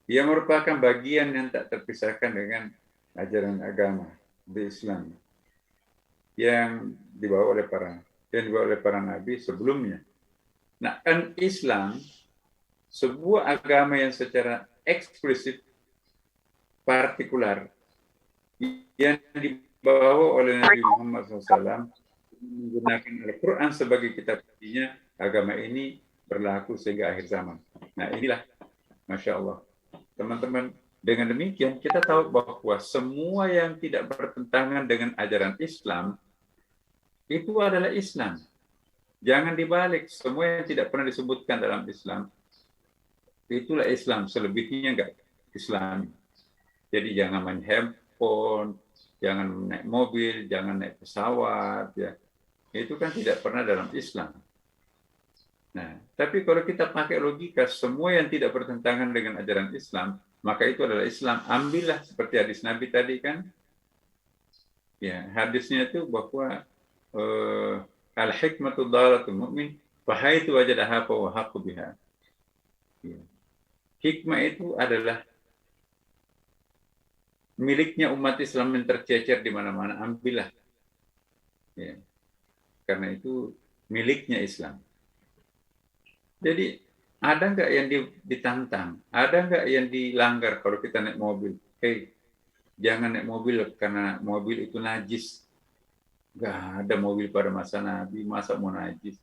ia merupakan bagian yang tak terpisahkan dengan ajaran agama di Islam yang dibawa oleh para nabi sebelumnya. Nah, Islam sebuah agama yang secara eksplisit partikular yang dibawa oleh Nabi Muhammad SAW menggunakan Al-Quran sebagai kitab sucinya. Agama ini berlaku sehingga akhir zaman. Nah, inilah Masya Allah teman-teman, dengan demikian kita tahu bahwa semua yang tidak bertentangan dengan ajaran Islam itu adalah Islam. Jangan dibalik, semua yang tidak pernah disebutkan dalam Islam itulah Islam, selebihnya enggak Islam. Jadi jangan main handphone, jangan naik mobil, jangan naik pesawat, ya. Itu kan tidak pernah dalam Islam. Nah, tapi kalau kita pakai logika, semua yang tidak bertentangan dengan ajaran Islam, maka itu adalah Islam. Ambillah seperti hadis Nabi tadi kan. Ya, hadisnya itu bahwa al-hikmatu dhalatul mu'min fa haitsu wajadaha fa huwa haqqu biha. Ya. hikmah itu adalah miliknya umat Islam yang tercecer di mana-mana, ambillah. Ya. Karena itu miliknya Islam. Jadi ada nggak yang ditantang? Ada nggak yang dilanggar kalau kita naik mobil? Hei, jangan naik mobil karena mobil itu najis. Nggak ada mobil pada masa Nabi, masa mau najis.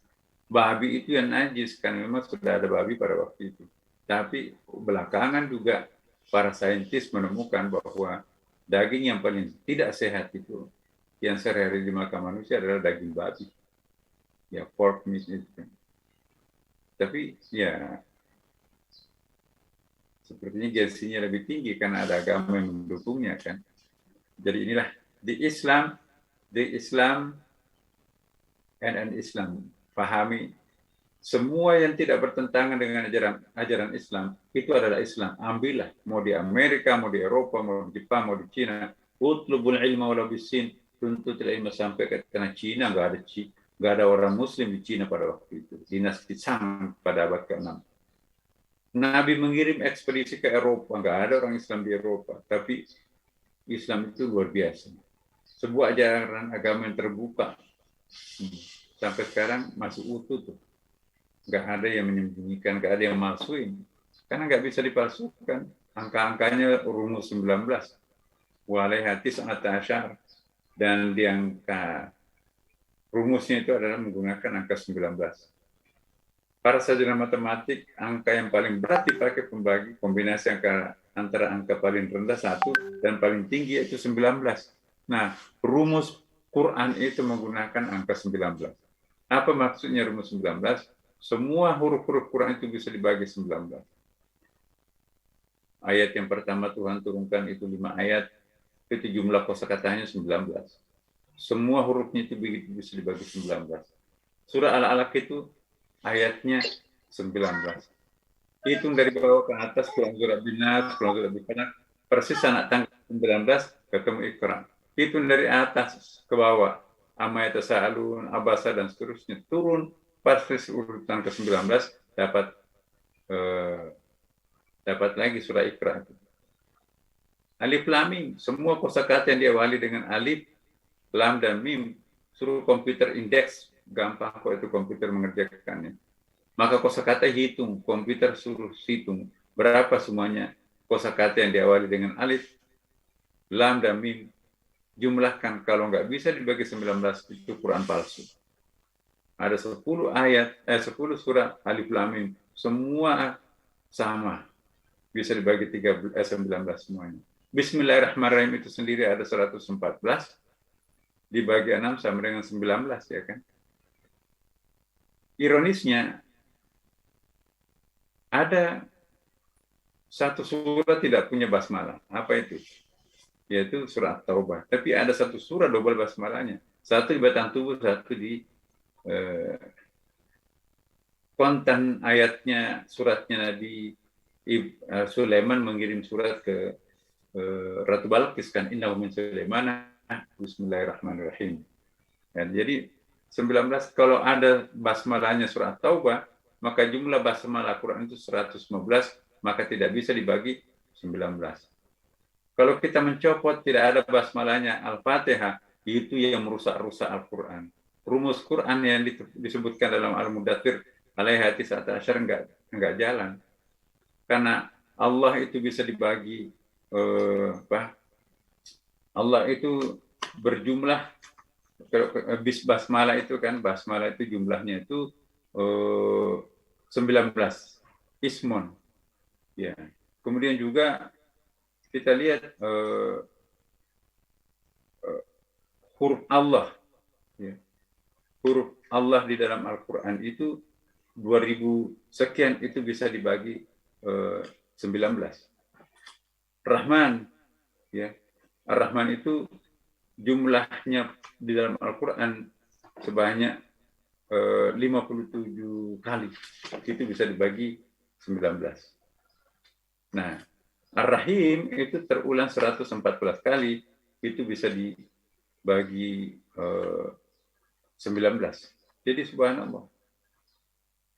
Babi itu yang najis, kan memang sudah ada babi pada waktu itu. Tapi belakangan juga para saintis menemukan bahwa daging yang paling tidak sehat itu, yang sehari-hari dimakan manusia adalah daging babi. Ya, pork meat itu. Tapi ya sepertinya gengsinya lebih tinggi karena ada agama yang mendukungnya kan. Jadi inilah di Islam and Islam, pahami semua yang tidak bertentangan dengan ajaran Islam itu adalah Islam. Ambillah, mau di Amerika, mau di Eropa, mau di Jepang, mau di Cina. Utlubul ilma walau bisin, tuntutlah ilmu sampai ke tanah Cina, nggak ada orang Muslim di Cina pada waktu itu. Dinasti Shang pada abad ke-6. Nabi mengirim ekspedisi ke Eropa, nggak ada orang Islam di Eropa, tapi Islam itu luar biasa. Sebuah ajaran agama yang terbuka. Sampai sekarang masih utuh tuh. Nggak ada yang menyembunyikan, nggak ada yang malsuin. Karena nggak bisa dipalsukan. Angka-angkanya rumus 19. Walaiha tis'ata asyar. Dan di angka rumusnya itu adalah menggunakan angka 19. Para sarjana matematik, angka yang paling berat dipakai pembagi kombinasi antara angka paling rendah 1 dan paling tinggi yaitu 19. Nah, rumus Quran itu menggunakan angka 19. Apa maksudnya rumus 19? Semua huruf-huruf Quran itu bisa dibagi 19. Ayat yang pertama Tuhan turunkan itu 5 ayat, itu jumlah kosakatanya 19. Semua hurufnya itu bisa dibagi 19. Surah Al-Alaq itu ayatnya 19. Hitung dari bawah ke atas, pulang surat Binas, pulang surat Binas, persis anak tanggal 19 ketemu Iqra. Hitung dari atas ke bawah, Amma yatasaalun, Abasa dan seterusnya, turun persis urutan ke-19 dapat lagi surah Iqra. Alif Lam Mim, semua kosakata yang diawali dengan alif, lam dan mim, suruh komputer indeks, gampang kok itu komputer mengerjakannya. Maka kosakata hitung, komputer suruh hitung berapa semuanya kosakata yang diawali dengan alif, lam dan mim. Jumlahkan, kalau nggak bisa dibagi 19 itu Quran palsu. Ada 10 surah alif lam mim, semua sama. Bisa dibagi 19 semuanya. Bismillahirrahmanirrahim itu sendiri ada 114, dibagi 6 sama dengan 19, ya kan? Ironisnya, ada satu surat tidak punya basmalah. Apa itu? Yaitu surat Taubah. Tapi ada satu surah double basmalahnya. Satu di batang tubuh, satu di konten ayatnya, suratnya Nabi Sulaiman mengirim surat ke Ratu Balqis kan, innahu min Sulaiman, bismillahirrahmanirrahim. Dan jadi 19, kalau ada basmalahnya surat Taubah, maka jumlah basmalah Quran itu 115, maka tidak bisa dibagi 19. Kalau kita mencopot tidak ada basmalahnya Al-Fatihah, itu yang merusak-rusak Al-Quran. Rumus Quran yang disebutkan dalam Al-Mudaththir alaiha tis'ata asyar enggak jalan. Karena Allah itu bisa dibagi Allah itu berjumlah, basmalah itu kan, basmalah itu jumlahnya itu 19 ismon. Ya. Kemudian juga kita lihat huruf Allah, ya. Huruf Allah di dalam Al-Quran itu 2000 sekian, itu bisa dibagi 19. Rahman, ya, Ar-Rahman itu jumlahnya di dalam Al-Quran sebanyak 57 kali, itu bisa dibagi 19. Nah, Ar-Rahim itu terulang 114 kali, itu bisa dibagi 19. Jadi subhanallah.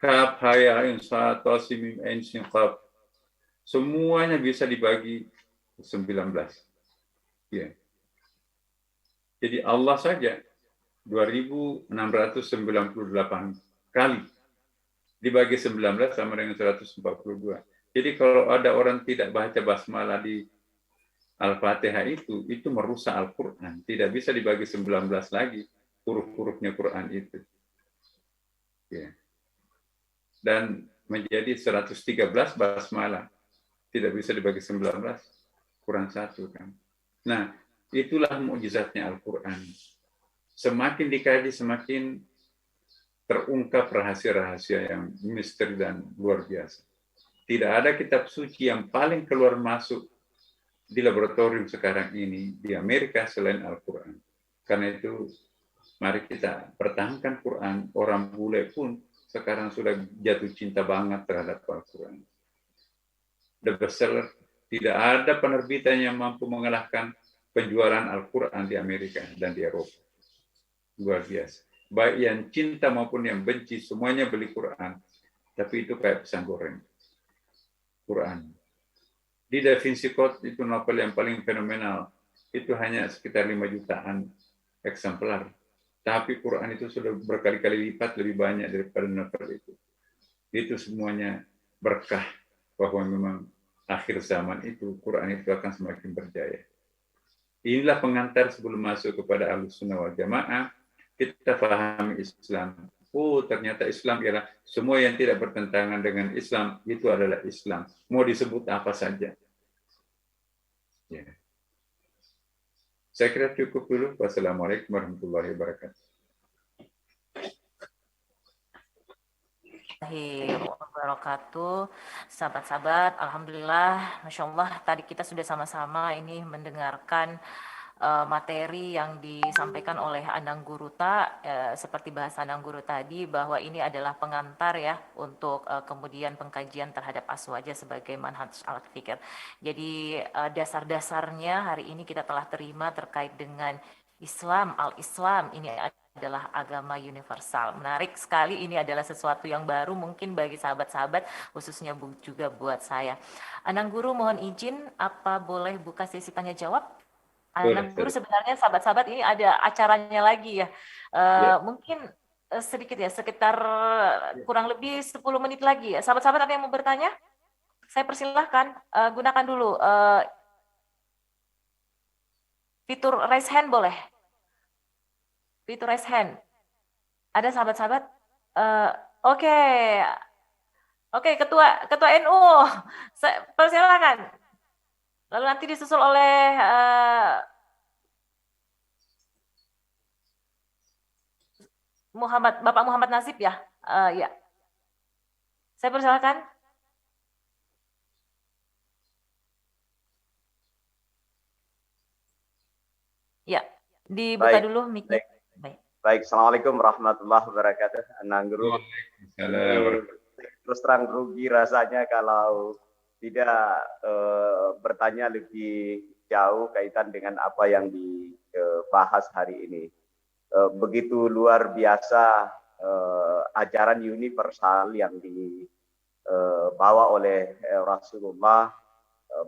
Kaf, ha, ya, ain, sa, ta, sin, mim, ain, sin, qaf. semuanya bisa dibagi 19. Ya. Jadi Allah saja 2.698 kali dibagi 19 sama dengan 142. Jadi kalau ada orang tidak baca basmalah di Al-Fatihah itu merusak Al-Quran. Tidak bisa dibagi 19 lagi huruf-hurufnya Quran itu. Ya. Dan menjadi 113 basmalah. Tidak bisa dibagi 19, kurang 1 kan. Nah, itulah mukjizatnya Al-Quran. Semakin dikaji, semakin terungkap rahasia-rahasia yang misteri dan luar biasa. Tidak ada kitab suci yang paling keluar masuk di laboratorium sekarang ini di Amerika selain Al-Quran. Karena itu, mari kita pertahankan Quran. Orang bule pun sekarang sudah jatuh cinta banget terhadap Al-Quran. The bestseller, tidak ada penerbitan yang mampu mengalahkan penjualan Al-Quran di Amerika dan di Eropa. Luar biasa. Baik yang cinta maupun yang benci, semuanya beli Quran. Tapi itu kayak pisang goreng. Quran. Di Da Vinci Code itu novel yang paling fenomenal. Itu hanya sekitar 5 jutaan eksemplar. Tapi Quran itu sudah berkali-kali lipat lebih banyak daripada novel itu. Itu semuanya berkah bahwa memang akhir zaman itu Quran itu akan semakin berjaya. Inilah pengantar sebelum masuk kepada Ahlussunnah wal Jamaah. Kita pahami Islam. Oh, ternyata Islam ialah semua yang tidak bertentangan dengan Islam itu adalah Islam. Mau disebut apa saja. Ya. Saya kira cukup dulu. Wassalamualaikum warahmatullahi wabarakatuh. Wabarakatuh, sahabat-sahabat, alhamdulillah, masya Allah, tadi kita sudah sama-sama ini mendengarkan materi yang disampaikan oleh Anang Guruta, seperti bahasa Anang Guru tadi, bahwa ini adalah pengantar ya untuk kemudian pengkajian terhadap aswaja sebagai manhaj al-fikr. Jadi dasar-dasarnya hari ini kita telah terima terkait dengan Islam, al-Islam ini adalah agama universal. Menarik sekali, ini adalah sesuatu yang baru mungkin bagi sahabat-sahabat, khususnya juga buat saya. Anang Guru mohon izin, apa boleh buka sesi tanya jawab? Anang Guru, sebenarnya sahabat-sahabat ini ada acaranya lagi ya. Mungkin sedikit ya, sekitar kurang lebih 10 menit lagi ya. Sahabat-sahabat ada yang mau bertanya? Saya persilahkan, gunakan dulu fitur raise hand boleh. Fitur raise hand. Ada sahabat-sahabat? Oke, ketua NU, persilakan. Lalu nanti disusul oleh Bapak Muhammad Nasib ya. Ya. Saya persilakan. Ya, dibuka dulu mic-nya. Baik, Assalamualaikum warahmatullahi wabarakatuh. Anang Guru. Terus terang rugi rasanya kalau tidak bertanya lebih jauh kaitan dengan apa yang dibahas hari ini. Begitu luar biasa ajaran universal yang dibawa oleh Rasulullah,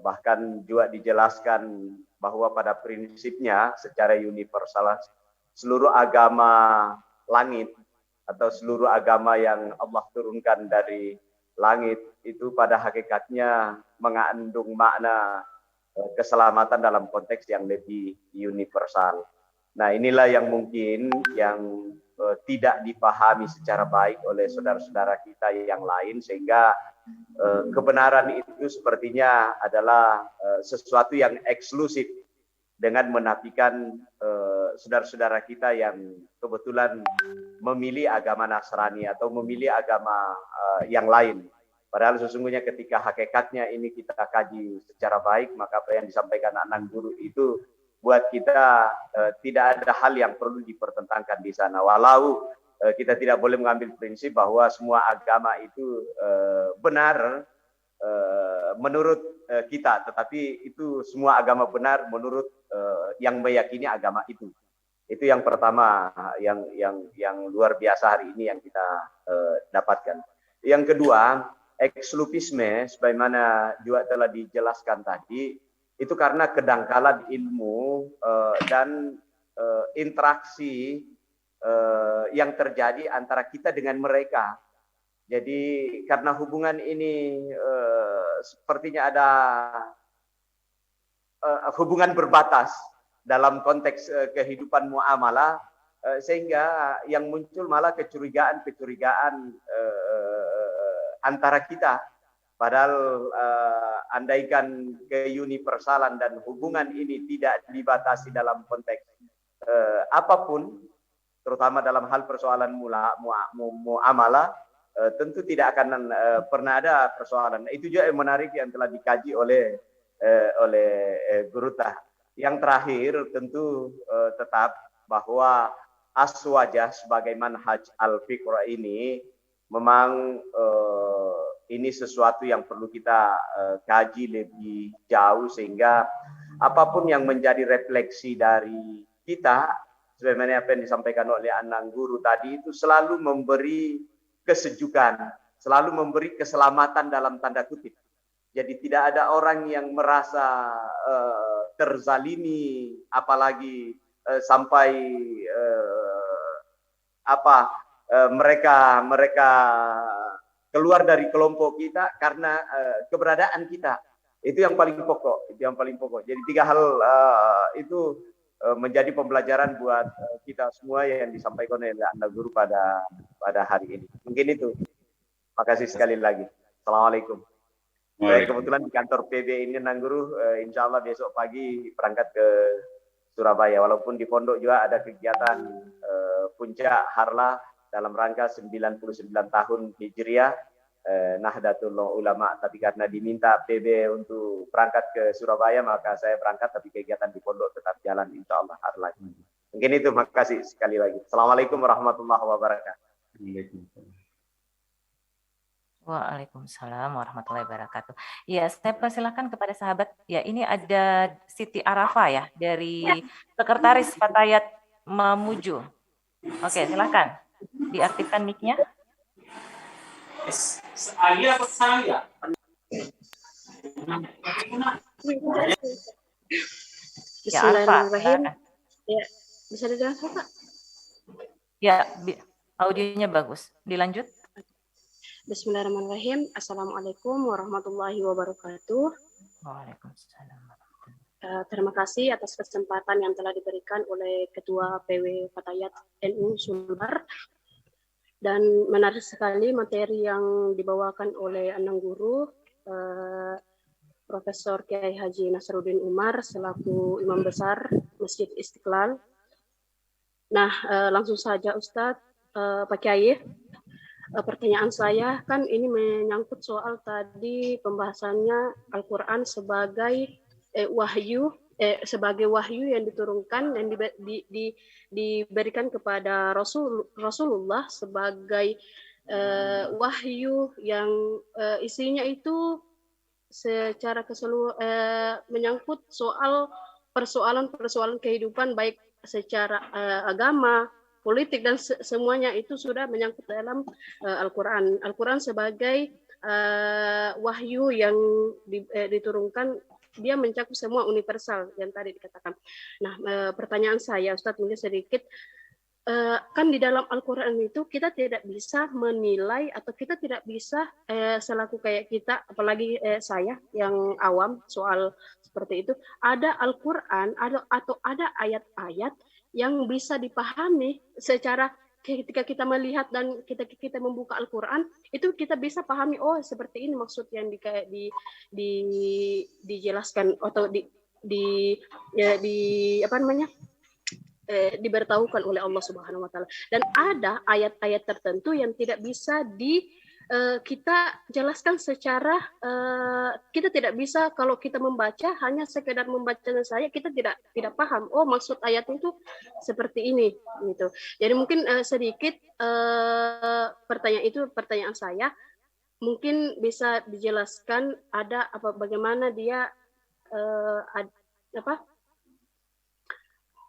bahkan juga dijelaskan bahwa pada prinsipnya secara universal seluruh agama langit atau seluruh agama yang Allah turunkan dari langit itu pada hakikatnya mengandung makna keselamatan dalam konteks yang lebih universal. Nah, inilah yang mungkin yang tidak dipahami secara baik oleh saudara-saudara kita yang lain, sehingga kebenaran itu sepertinya adalah sesuatu yang eksklusif dengan menafikan saudara-saudara kita yang kebetulan memilih agama Nasrani atau memilih agama yang lain. Padahal sesungguhnya ketika hakikatnya ini kita kaji secara baik, maka apa yang disampaikan Anang Guru itu buat kita tidak ada hal yang perlu dipertentangkan di sana. Walau kita tidak boleh mengambil prinsip bahwa semua agama itu benar menurut kita, tetapi itu semua agama benar menurut yang meyakini agama itu. Itu yang pertama, yang luar biasa hari ini yang kita dapatkan. Yang kedua, eksklusivisme sebagaimana juga telah dijelaskan tadi, itu karena kedangkalan ilmu dan interaksi yang terjadi antara kita dengan mereka. Jadi karena hubungan ini sepertinya ada hubungan berbatas dalam konteks kehidupan muamalah, sehingga yang muncul malah kecurigaan-kecurigaan antara kita. Padahal andaikan keuniversalan dan hubungan ini tidak dibatasi dalam konteks apapun, terutama dalam hal persoalan muamalah, tentu tidak akan pernah ada persoalan. Itu juga yang menarik yang telah dikaji oleh Guru Tah. Yang terakhir tentu tetap bahwa aswajah sebagai manhaj al-fiqh ini memang ini sesuatu yang perlu kita kaji lebih jauh, sehingga apapun yang menjadi refleksi dari kita, sebagaimana apa yang disampaikan oleh Anang Guru tadi, itu selalu memberi kesejukan, selalu memberi keselamatan dalam tanda kutip. Jadi tidak ada orang yang merasa terzalimi, apalagi sampai mereka keluar dari kelompok kita karena keberadaan kita. Itu yang paling pokok. Jadi 3 hal itu menjadi pembelajaran buat kita semua yang disampaikan oleh Anda Guru pada hari ini. Mungkin itu. Terima kasih sekali lagi. Assalamualaikum. Saya kebetulan di kantor PB ini, Nang Guru, insya Allah besok pagi berangkat ke Surabaya. Walaupun di pondok juga ada kegiatan puncak harlah dalam rangka 99 tahun Hijriah Nahdlatul Ulama. Tapi karena diminta PB untuk berangkat ke Surabaya, maka saya berangkat, tapi kegiatan di pondok tetap jalan insya Allah harlah. Mungkin itu, makasih sekali lagi. Assalamualaikum warahmatullahi wabarakatuh. Waalaikumsalam warahmatullahi wabarakatuh. Ya, saya persilakan kepada sahabat. Ya, ini ada Siti Arafa ya, dari Sekretaris Fatayat Mamuju. Oke, silakan. Diaktifkan mic-nya. Bismillahirrahmanirrahim. Ya, bisa didengar Pak? Ya, audionya bagus. Dilanjut. Bismillahirrahmanirrahim. Assalamualaikum warahmatullahi wabarakatuh. Waalaikumsalam. Terima kasih atas kesempatan yang telah diberikan oleh Ketua PW Fatayat NU Sumbar. Dan menarik sekali materi yang dibawakan oleh Anang Guru, Profesor Kiai Haji Nasruddin Umar selaku Imam Besar Masjid Istiqlal. Nah, langsung saja Ustadz, Pak Kiai. Pertanyaan saya kan ini menyangkut soal tadi pembahasannya Al-Quran sebagai wahyu yang diturunkan dan diberikan kepada Rasulullah sebagai wahyu yang isinya itu secara keseluruhan menyangkut soal persoalan kehidupan baik secara agama, politik, dan semuanya itu sudah menyangkut dalam Al-Quran. Al-Quran sebagai wahyu yang diturunkan, dia mencakup semua universal yang tadi dikatakan. Nah, pertanyaan saya, Ustadz, mungkin sedikit. Kan di dalam Al-Quran itu kita tidak bisa menilai atau kita tidak bisa selaku kayak kita, apalagi saya yang awam soal seperti itu, ada Al-Quran atau ada ayat-ayat yang bisa dipahami secara ketika kita melihat dan kita membuka Al-Quran, itu kita bisa pahami, oh seperti ini maksud yang dijelaskan atau diberitahukan oleh Allah Subhanahu wa taala. Dan ada ayat-ayat tertentu yang tidak bisa kita jelaskan secara kita tidak bisa, kalau kita membaca hanya sekedar membacanya saja kita tidak paham, oh maksud ayat itu seperti ini gitu. Jadi mungkin sedikit pertanyaan saya, mungkin bisa dijelaskan ada bagaimana dia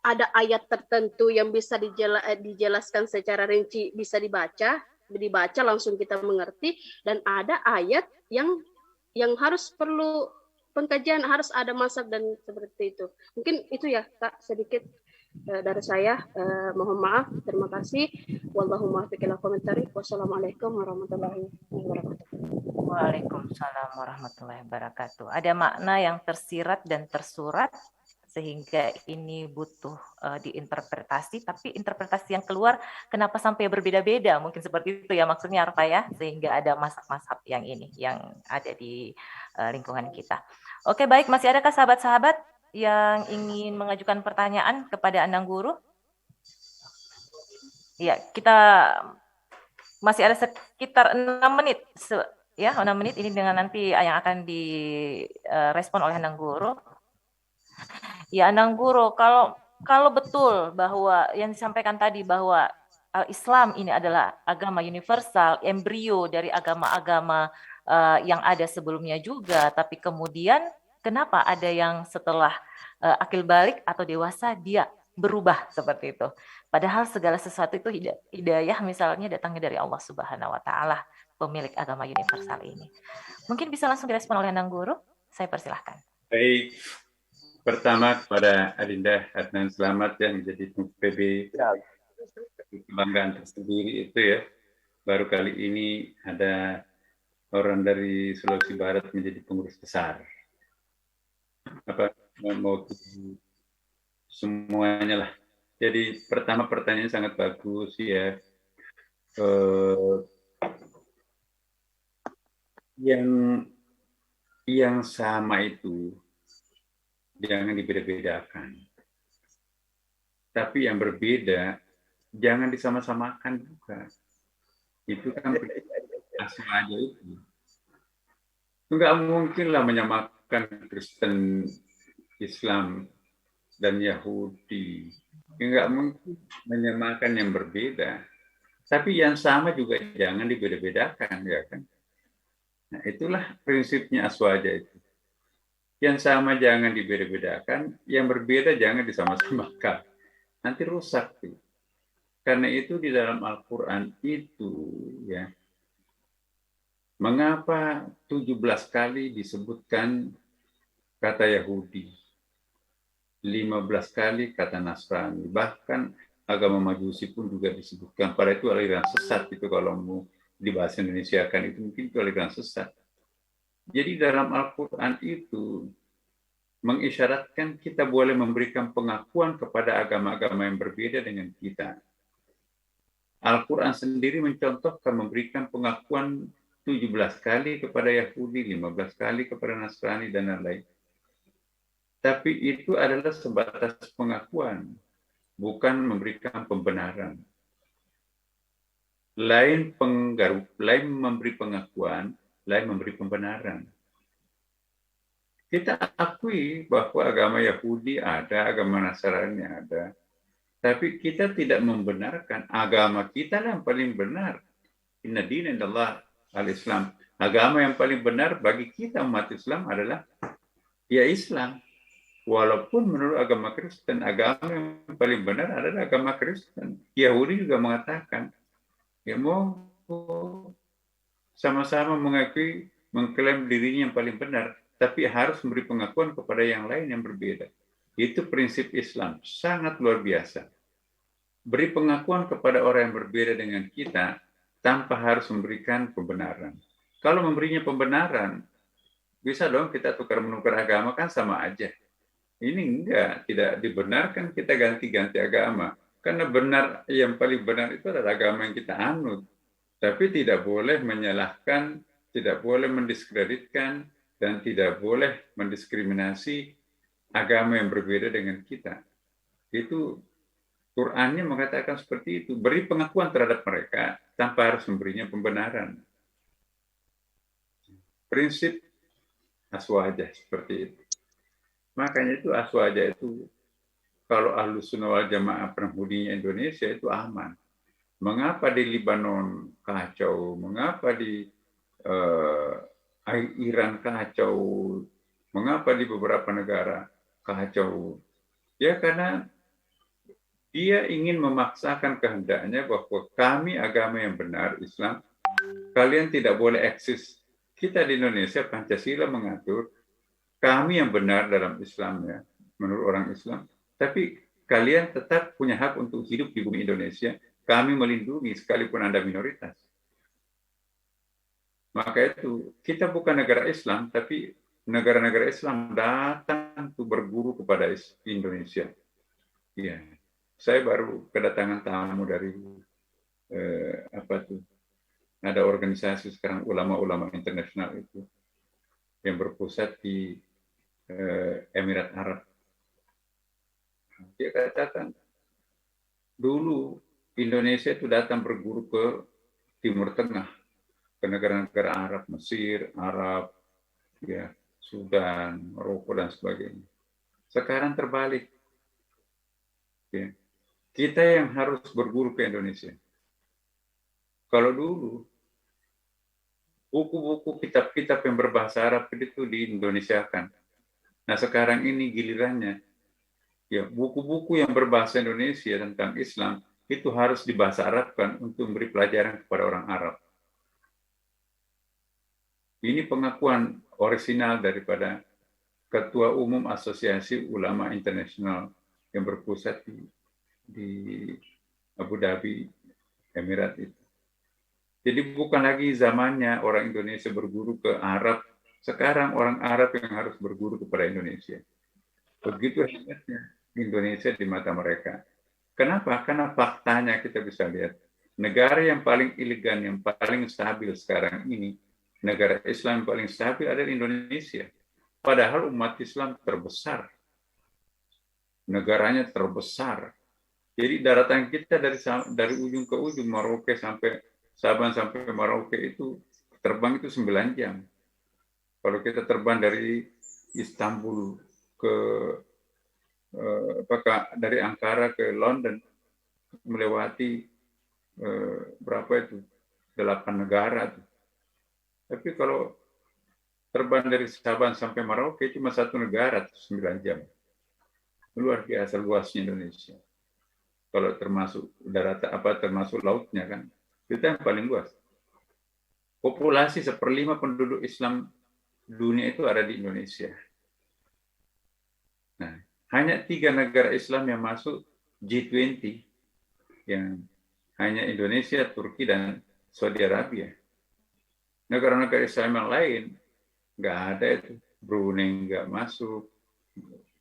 ada ayat tertentu yang bisa dijelaskan secara rinci, bisa dibaca, dibaca langsung kita mengerti, dan ada ayat yang harus perlu pengkajian, harus ada masak dan seperti itu. Mungkin itu ya Kak sedikit dari saya. Mohon maaf, terima kasih. Wallahu muwaffiq ila komentari. Wassalamualaikum warahmatullahi wabarakatuh. Waalaikumsalam warahmatullahi wabarakatuh. Ada makna yang tersirat dan tersurat sehingga ini butuh diinterpretasi, tapi interpretasi yang keluar kenapa sampai berbeda-beda? Mungkin seperti itu ya maksudnya Arfa ya, sehingga ada mazhab-mazhab yang ini yang ada di lingkungan kita. Oke, baik, masih adakah sahabat-sahabat yang ingin mengajukan pertanyaan kepada Anang Guru? Ya, kita masih ada sekitar 6 menit. Ya, 6 menit ini dengan nanti yang akan direspon oleh Anang Guru. Ya, Anang Guru, kalau betul bahwa yang disampaikan tadi bahwa Islam ini adalah agama universal, embrio dari agama-agama yang ada sebelumnya juga, tapi kemudian kenapa ada yang setelah akil balik atau dewasa dia berubah seperti itu? Padahal segala sesuatu itu hidayah misalnya datangnya dari Allah Subhanahu wa taala, pemilik agama universal ini. Mungkin bisa langsung direspon oleh Anang Guru. Saya persilahkan. Baik. Pertama kepada Adinda Adnan Selamat yang menjadi PB kebanggaan tersendiri itu ya. Baru kali ini ada orang dari Sulawesi Barat menjadi pengurus besar. Mau semuanya lah. Jadi pertama pertanyaan sangat bagus ya. Yang sama itu jangan dibeda-bedakan. Tapi yang berbeda jangan disama-samakan juga. Itu kan aswaja itu. Enggak mungkin lah menyamakan Kristen, Islam, dan Yahudi. Enggak mungkin menyamakan yang berbeda. Tapi yang sama juga jangan dibeda-bedakan, ya kan? Nah, itulah prinsipnya aswaja itu. Yang sama jangan dibeda-bedakan, yang berbeda jangan disama-samakan. Nanti rusak tuh. Karena itu di dalam Al-Quran itu ya, mengapa 17 kali disebutkan kata Yahudi, 15 kali kata Nasrani, bahkan agama Majusi pun juga disebutkan. Pada itu aliran sesat itu kalau mau dibahas Indonesia kan itu mungkin itu aliran sesat. Jadi dalam Al-Quran itu mengisyaratkan kita boleh memberikan pengakuan kepada agama-agama yang berbeda dengan kita. Al-Quran sendiri mencontohkan memberikan pengakuan 17 kali kepada Yahudi, 15 kali kepada Nasrani, dan lain-lain. Tapi itu adalah sebatas pengakuan, bukan memberikan pembenaran. Lain memberi pengakuan, lain memberi pembenaran. Kita akui bahwa agama Yahudi ada, agama Nasrani ada. Tapi kita tidak membenarkan agama kita lah yang paling benar. Inna dina indallah al-Islam. Agama yang paling benar bagi kita umat Islam adalah ya Islam. Walaupun menurut agama Kristen, agama yang paling benar adalah agama Kristen. Yahudi juga mengatakan, ya mau sama-sama mengakui, mengklaim dirinya yang paling benar, tapi harus memberi pengakuan kepada yang lain yang berbeda. Itu prinsip Islam, sangat luar biasa. Beri pengakuan kepada orang yang berbeda dengan kita tanpa harus memberikan pembenaran. Kalau memberinya pembenaran, bisa dong kita tukar-menukar agama, kan sama aja. Ini enggak, tidak dibenarkan kita ganti-ganti agama. Karena benar, yang paling benar itu adalah agama yang kita anut. Tapi tidak boleh menyalahkan, tidak boleh mendiskreditkan, dan tidak boleh mendiskriminasi agama yang berbeda dengan kita. Itu Qur'annya mengatakan seperti itu. Beri pengakuan terhadap mereka tanpa harus memberinya pembenaran. Prinsip aswaja seperti itu. Makanya itu aswaja itu, kalau Ahlus Sunnah wal Jamaah penghuninya Indonesia itu aman. Mengapa di Libanon kacau? Mengapa di Iran kacau? Mengapa di beberapa negara kacau? Ya karena Dia ingin memaksakan kehendaknya bahwa kami agama yang benar, Islam, kalian tidak boleh eksis. Kita di Indonesia, Pancasila mengatur kami yang benar dalam Islam ya, menurut orang Islam, tapi kalian tetap punya hak untuk hidup di bumi Indonesia. Kami melindungi sekalipun Anda minoritas. Maka itu, kita bukan negara Islam, tapi negara-negara Islam datang untuk berguru kepada Indonesia. Ya, saya baru kedatangan tamu dari ada organisasi sekarang ulama-ulama internasional itu yang berpusat di Emirat Arab. Dia katakan dulu Indonesia itu datang berguru ke Timur Tengah, ke negara-negara Arab, Mesir, Arab, ya, Sudan, Maroko dan sebagainya. Sekarang terbalik. Ya. Kita yang harus berguru ke Indonesia. Kalau dulu buku-buku kitab-kitab yang berbahasa Arab itu di-Indonesiakan. Nah, sekarang ini gilirannya ya, buku-buku yang berbahasa Indonesia tentang Islam itu harus dibahasa Arabkan untuk memberi pelajaran kepada orang Arab. Ini pengakuan orisinal daripada Ketua Umum Asosiasi Ulama Internasional yang berpusat di Abu Dhabi, Emirat itu. Jadi bukan lagi zamannya orang Indonesia berguru ke Arab, sekarang orang Arab yang harus berguru kepada Indonesia. Begitu hebatnya Indonesia di mata mereka. Kenapa? Karena faktanya kita bisa lihat, negara yang paling elegan, yang paling stabil sekarang ini, negara Islam yang paling stabil adalah Indonesia. Padahal umat Islam terbesar. Negaranya terbesar. Jadi daratan kita dari ujung ke ujung, Merauke sampai Sabang sampai Merauke itu terbang itu 9 jam. Kalau kita terbang dari Istanbul ke dari Ankara ke London melewati berapa itu 8 negara. Tapi kalau terbang dari Sabang sampai Merauke cuma 1 negara 9 jam. Luar biasa luasnya Indonesia. Kalau termasuk termasuk lautnya kan. Kita yang paling luas. Populasi 1/5 penduduk Islam dunia itu ada di Indonesia. Nah, hanya 3 negara Islam yang masuk G20, yang hanya Indonesia, Turki, dan Saudi Arabia. Negara-negara Islam yang lain nggak ada itu. Brunei nggak masuk,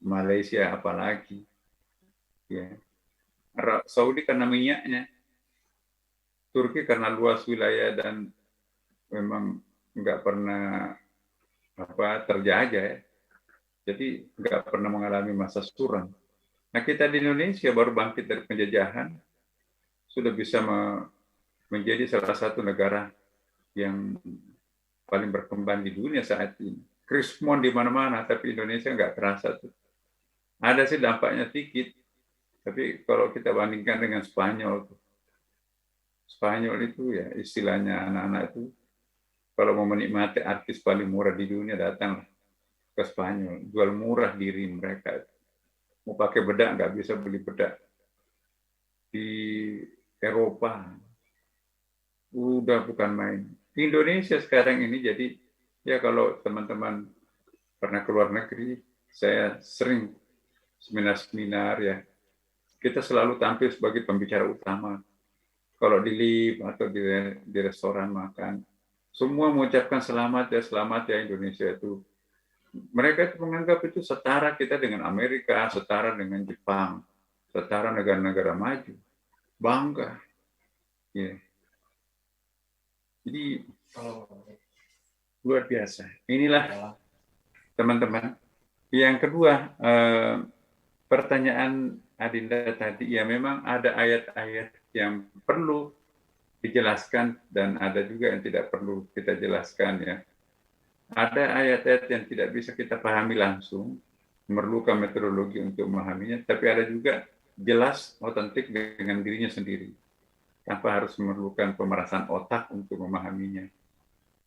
Malaysia apalagi. Ya. Arab Saudi karena minyaknya, Turki karena luas wilayah dan memang nggak pernah terjajah ya. Jadi nggak pernah mengalami masa suram. Nah, kita di Indonesia baru bangkit dari penjajahan, sudah bisa menjadi salah satu negara yang paling berkembang di dunia saat ini. Krismon di mana-mana, tapi Indonesia nggak terasa tuh. Ada sih dampaknya sedikit, tapi kalau kita bandingkan dengan Spanyol itu ya istilahnya anak-anak itu kalau mau menikmati artis paling murah di dunia datang ke Spanyol, jual murah diri mereka. Mau pakai bedak nggak bisa beli bedak. Di Eropa udah bukan main. Di Indonesia sekarang ini jadi ya kalau teman-teman pernah keluar negeri, saya sering seminar-seminar ya. Kita selalu tampil sebagai pembicara utama. Kalau di lift atau di restoran makan, semua mengucapkan selamat ya Indonesia itu. Mereka itu menganggap itu setara kita dengan Amerika, setara dengan Jepang, setara negara-negara maju. Bangga. Ya. Jadi luar biasa. Inilah teman-teman. Yang kedua, pertanyaan Adinda tadi, ya memang ada ayat-ayat yang perlu dijelaskan dan ada juga yang tidak perlu kita jelaskan ya. Ada ayat-ayat yang tidak bisa kita pahami langsung, memerlukan metodologi untuk memahaminya, tapi ada juga jelas, otentik dengan dirinya sendiri, tanpa harus memerlukan pemerasan otak untuk memahaminya.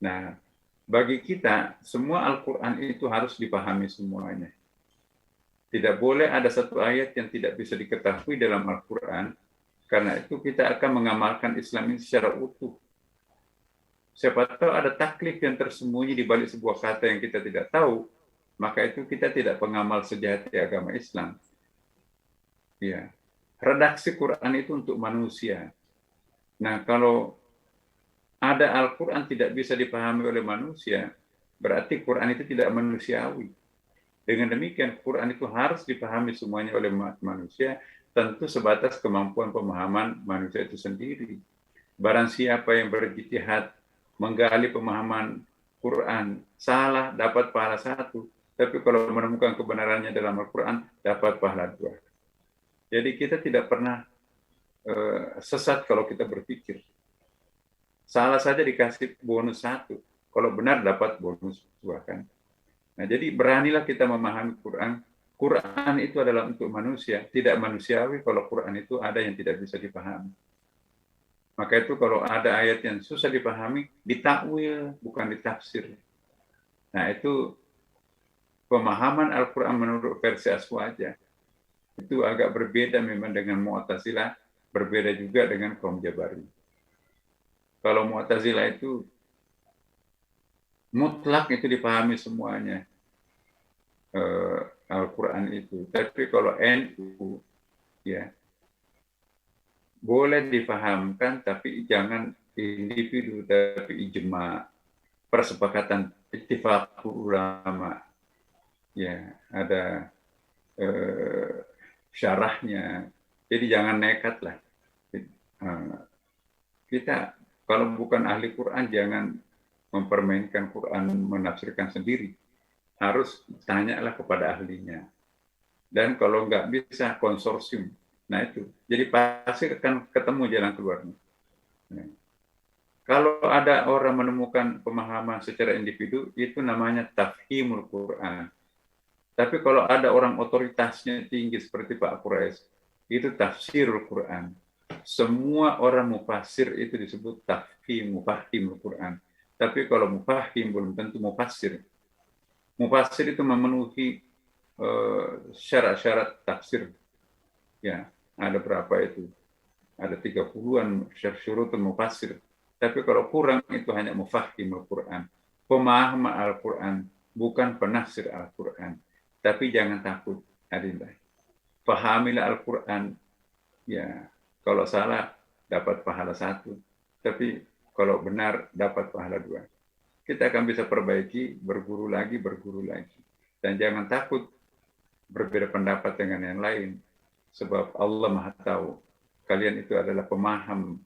Nah, bagi kita, semua Al-Quran itu harus dipahami semuanya. Tidak boleh ada satu ayat yang tidak bisa diketahui dalam Al-Quran, karena itu kita akan mengamalkan Islam ini secara utuh. Siapa tahu ada taklif yang tersembunyi di balik sebuah kata yang kita tidak tahu, maka itu kita tidak pengamal sejati agama Islam. Ya. Redaksi Quran itu untuk manusia. Nah, kalau ada Al-Quran tidak bisa dipahami oleh manusia, berarti Quran itu tidak manusiawi. Dengan demikian, Quran itu harus dipahami semuanya oleh manusia, tentu sebatas kemampuan pemahaman manusia itu sendiri. Barang siapa yang berijtihad menggali pemahaman Quran, salah dapat pahala 1, tapi kalau menemukan kebenarannya dalam Al-Quran, dapat pahala 2. Jadi kita tidak pernah sesat kalau kita berpikir. Salah saja dikasih bonus 1, kalau benar dapat bonus 2 kan. Nah, jadi beranilah kita memahami Quran. Quran itu adalah untuk manusia, tidak manusiawi kalau Quran itu ada yang tidak bisa dipahami. Maka itu kalau ada ayat yang susah dipahami, ditakwil, bukan ditafsir. Nah, itu pemahaman Al-Quran menurut versi Aswaja. Itu agak berbeda memang dengan Mu'tazilah, berbeda juga dengan kaum Jabari. Kalau Mu'tazilah itu mutlak itu dipahami semuanya Al-Quran itu. Tapi kalau NU ya boleh dipahamkan, tapi jangan individu, tapi ijma, persepakatan ittifaq ulama. Ya, ada syarahnya. Jadi jangan nekat lah. Kita kalau bukan ahli Quran jangan mempermainkan Quran, menafsirkan sendiri. Harus tanyalah kepada ahlinya. Dan kalau nggak bisa, konsorsium. Nah itu. Jadi pasti akan ketemu jalan keluarnya. Nah, kalau ada orang menemukan pemahaman secara individu, itu namanya tafhimul Quran. Tapi kalau ada orang otoritasnya tinggi seperti Pak Quraisy, itu tafsirul Quran. Semua orang mufasir itu disebut mufahimul Quran. Tapi kalau mufahim belum tentu mufassir. Mufassir itu memenuhi syarat-syarat tafsir. Ya, ada berapa itu? Ada 30-an syurutul mufassir. Tapi kalau kurang itu hanya mufahimul Quran. Pemahaman Al-Quran, bukan penafsir Al-Quran. Tapi jangan takut, adillah. Pahamilah Al-Quran. Ya, kalau salah dapat pahala 1. Tapi kalau benar dapat pahala 2. Kita akan bisa perbaiki, berguru lagi. Dan jangan takut berbeda pendapat dengan yang lain. Sebab Allah Maha Tahu. Kalian itu adalah pemaham.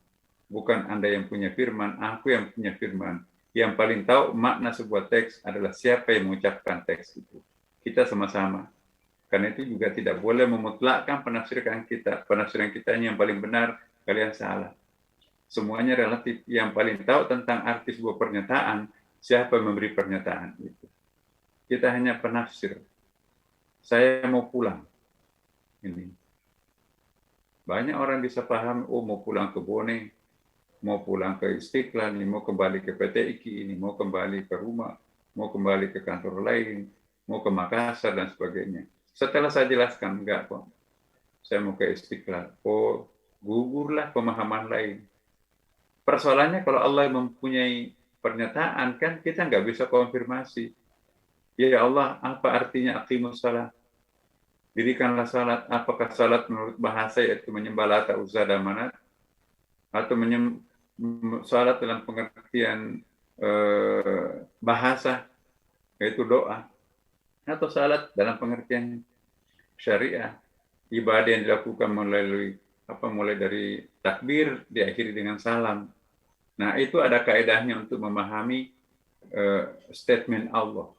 Bukan Anda yang punya firman, aku yang punya firman. Yang paling tahu makna sebuah teks adalah siapa yang mengucapkan teks itu. Kita sama-sama. Karena itu juga tidak boleh memutlakkan penafsiran kita yang paling benar, kalian salah. Semuanya relatif. Yang paling tahu tentang arti sebuah pernyataan, siapa yang memberi pernyataan itu. Kita hanya penafsir. Saya mau pulang. Ini. Banyak orang bisa paham, oh mau pulang ke Bone, mau pulang ke Istiqlal, ini mau kembali ke PT IKI, ini mau kembali ke rumah, mau kembali ke kantor lain, mau ke Makassar dan sebagainya. Setelah saya jelaskan, enggak kok. Saya mau ke Istiqlal. Oh, gugurlah pemahaman lain. Persoalannya kalau Allah mempunyai pernyataan, kan kita nggak bisa konfirmasi. Ya Allah, apa artinya aqimus salat? Dirikanlah salat. Apakah salat menurut bahasa yaitu menyembah Lata, Uzza, dan Manat? Atau salat dalam pengertian bahasa, yaitu doa? Atau salat dalam pengertian syariah, ibadah yang dilakukan mulai dari takbir diakhiri dengan salam. Nah, itu ada kaedahnya untuk memahami statement Allah.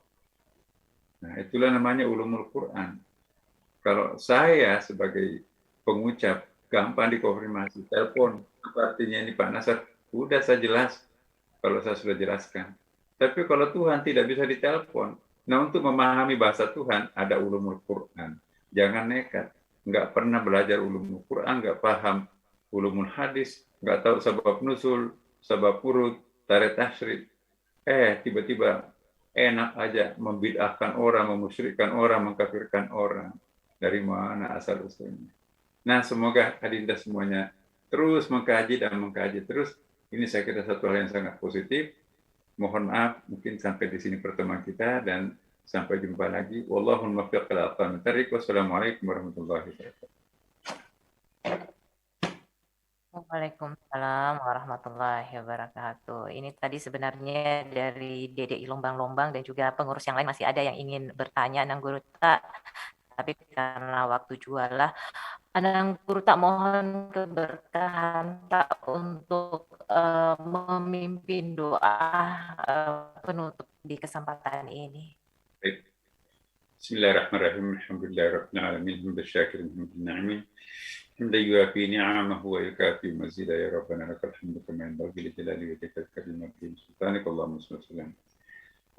Nah, itulah namanya ulumul Quran. Kalau saya sebagai pengucap gampang dikonfirmasi, telepon, apa artinya ini Pak Nasar? Udah saya jelas kalau saya sudah jelaskan. Tapi kalau Tuhan tidak bisa ditelepon, nah untuk memahami bahasa Tuhan ada ulumul Quran. Jangan nekat. Nggak pernah belajar ulumul Quran, nggak paham ulumul hadis, nggak tahu sebab nusul, sebab urut, tarikh tasyrik. Tiba-tiba enak aja membid'ahkan orang, memusyrikkan orang, mengkafirkan orang. dari mana asal-usulnya. Nah, semoga Adinda semuanya terus mengkaji dan mengkaji terus. Ini saya kira satu hal yang sangat positif. Mohon maaf, mungkin sampai di sini pertemuan kita dan sampai jumpa lagi. Wallahul muwaffiq ila aqwamit thariq. Wassalamualaikum warahmatullahi wabarakatuh. Waalaikumsalam warahmatullahi wabarakatuh. Ini tadi sebenarnya dari DDI Lombang-Lombang dan juga pengurus yang lain masih ada yang ingin bertanya, Anang Guru Tak. Tapi karena waktu jualah, Anang Guru Tak mohon keberkahan Tak untuk memimpin doa penutup di kesempatan ini. Baik. Bismillahirrahmanirrahim. Alhamdulillahirabbil alamin. Hamdan syakirin hamdan na'imin. حمدا يوافي نعمه ويكافي مزيدا يا ربنا لك الحمد كما ينبغي لجلال وجهك الكريم وكريم سلطانك اللهم صل وسلم.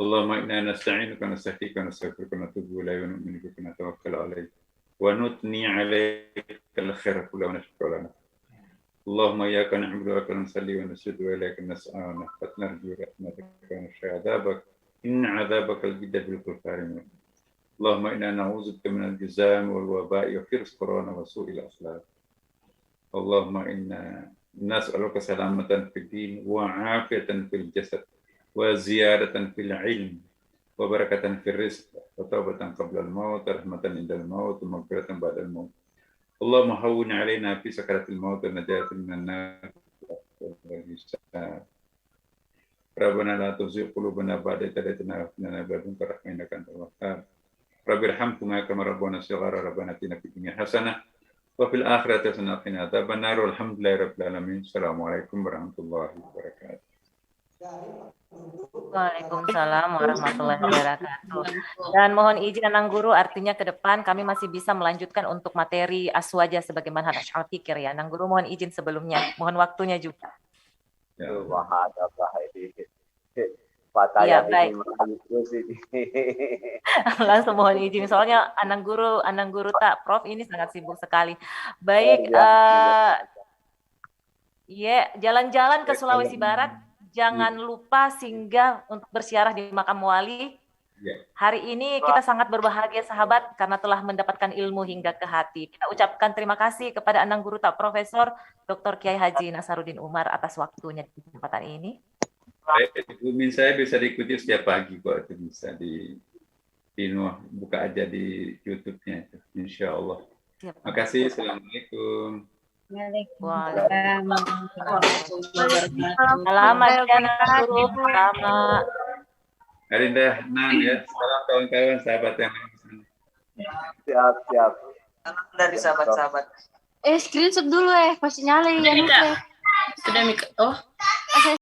اللهم انا نستعينك ونستهديك ونستغفرك ونتوب اليك ونؤمن بك ونتوكل عليك ونثني عليك الخير كله ونشكر لك. اللهم اياك نعبد واياك نصلي ونسجد واليك نسعى ونخبت نرجو رحمتك ونخشى عذابك ان عذابك الجد بالكفار. اللهم إنا نعوذ بك من الجزام والوباء وفيروس كورونا وسوء الأخلاق. اللهم إنا نسألك سلامة في الدين وعافية في الجسد وزيادة في العلم وبركة في الرزق وتوبة قبل الموت ورحمة عند الموت ومغفرة بعد الموت. اللهم هون علينا في سكرة الموت والنجاة من النار والحساب. ربنا لا تزغ قلوبنا بعد إذ هديتنا وهب لنا من لدنك رحمة إنك أنت الوهاب. رب ارحمهما كما ربونا صغارا ربنا آتنا في الدنيا حسنة وفي الآخرة حسنة وقنا عذاب النار والحمد لله رب العالمين. السلام عليكم ورحمة الله وبركاته. Waalaikumsalam warahmatullahi wabarakatuh. Dan mohon izin Anang Guru, artinya ke depan kami masih bisa melanjutkan untuk materi aswaja sebagaimana Asy'ari fikir ya. Anang Guru mohon izin sebelumnya, mohon waktunya juga. Ya. Iya, baik. Langsung mohon izin, soalnya Anang Guru Tak, Prof ini sangat sibuk sekali. Baik, jalan-jalan ke Sulawesi Barat, jangan lupa singgah untuk bersiarah di makam wali. Hari ini kita sangat berbahagia sahabat karena telah mendapatkan ilmu hingga ke hati. Kita ucapkan terima kasih kepada Anang Guru Tak Profesor Dr. Kiai Haji Nasaruddin Umar atas waktunya di kesempatan ini. Min saya bisa diikuti setiap pagi kok, itu bisa buka aja di YouTube-nya itu, insya Allah. Terima kasih. Assalamualaikum. Selamat ya Guru. Selamat. Adinda, Nan ya. Salam kawan-kawan, sahabat yang lain. Siap. Dari sahabat-sahabat. Screenshot dulu pasti nyala ya. Sudah Mika. Oh.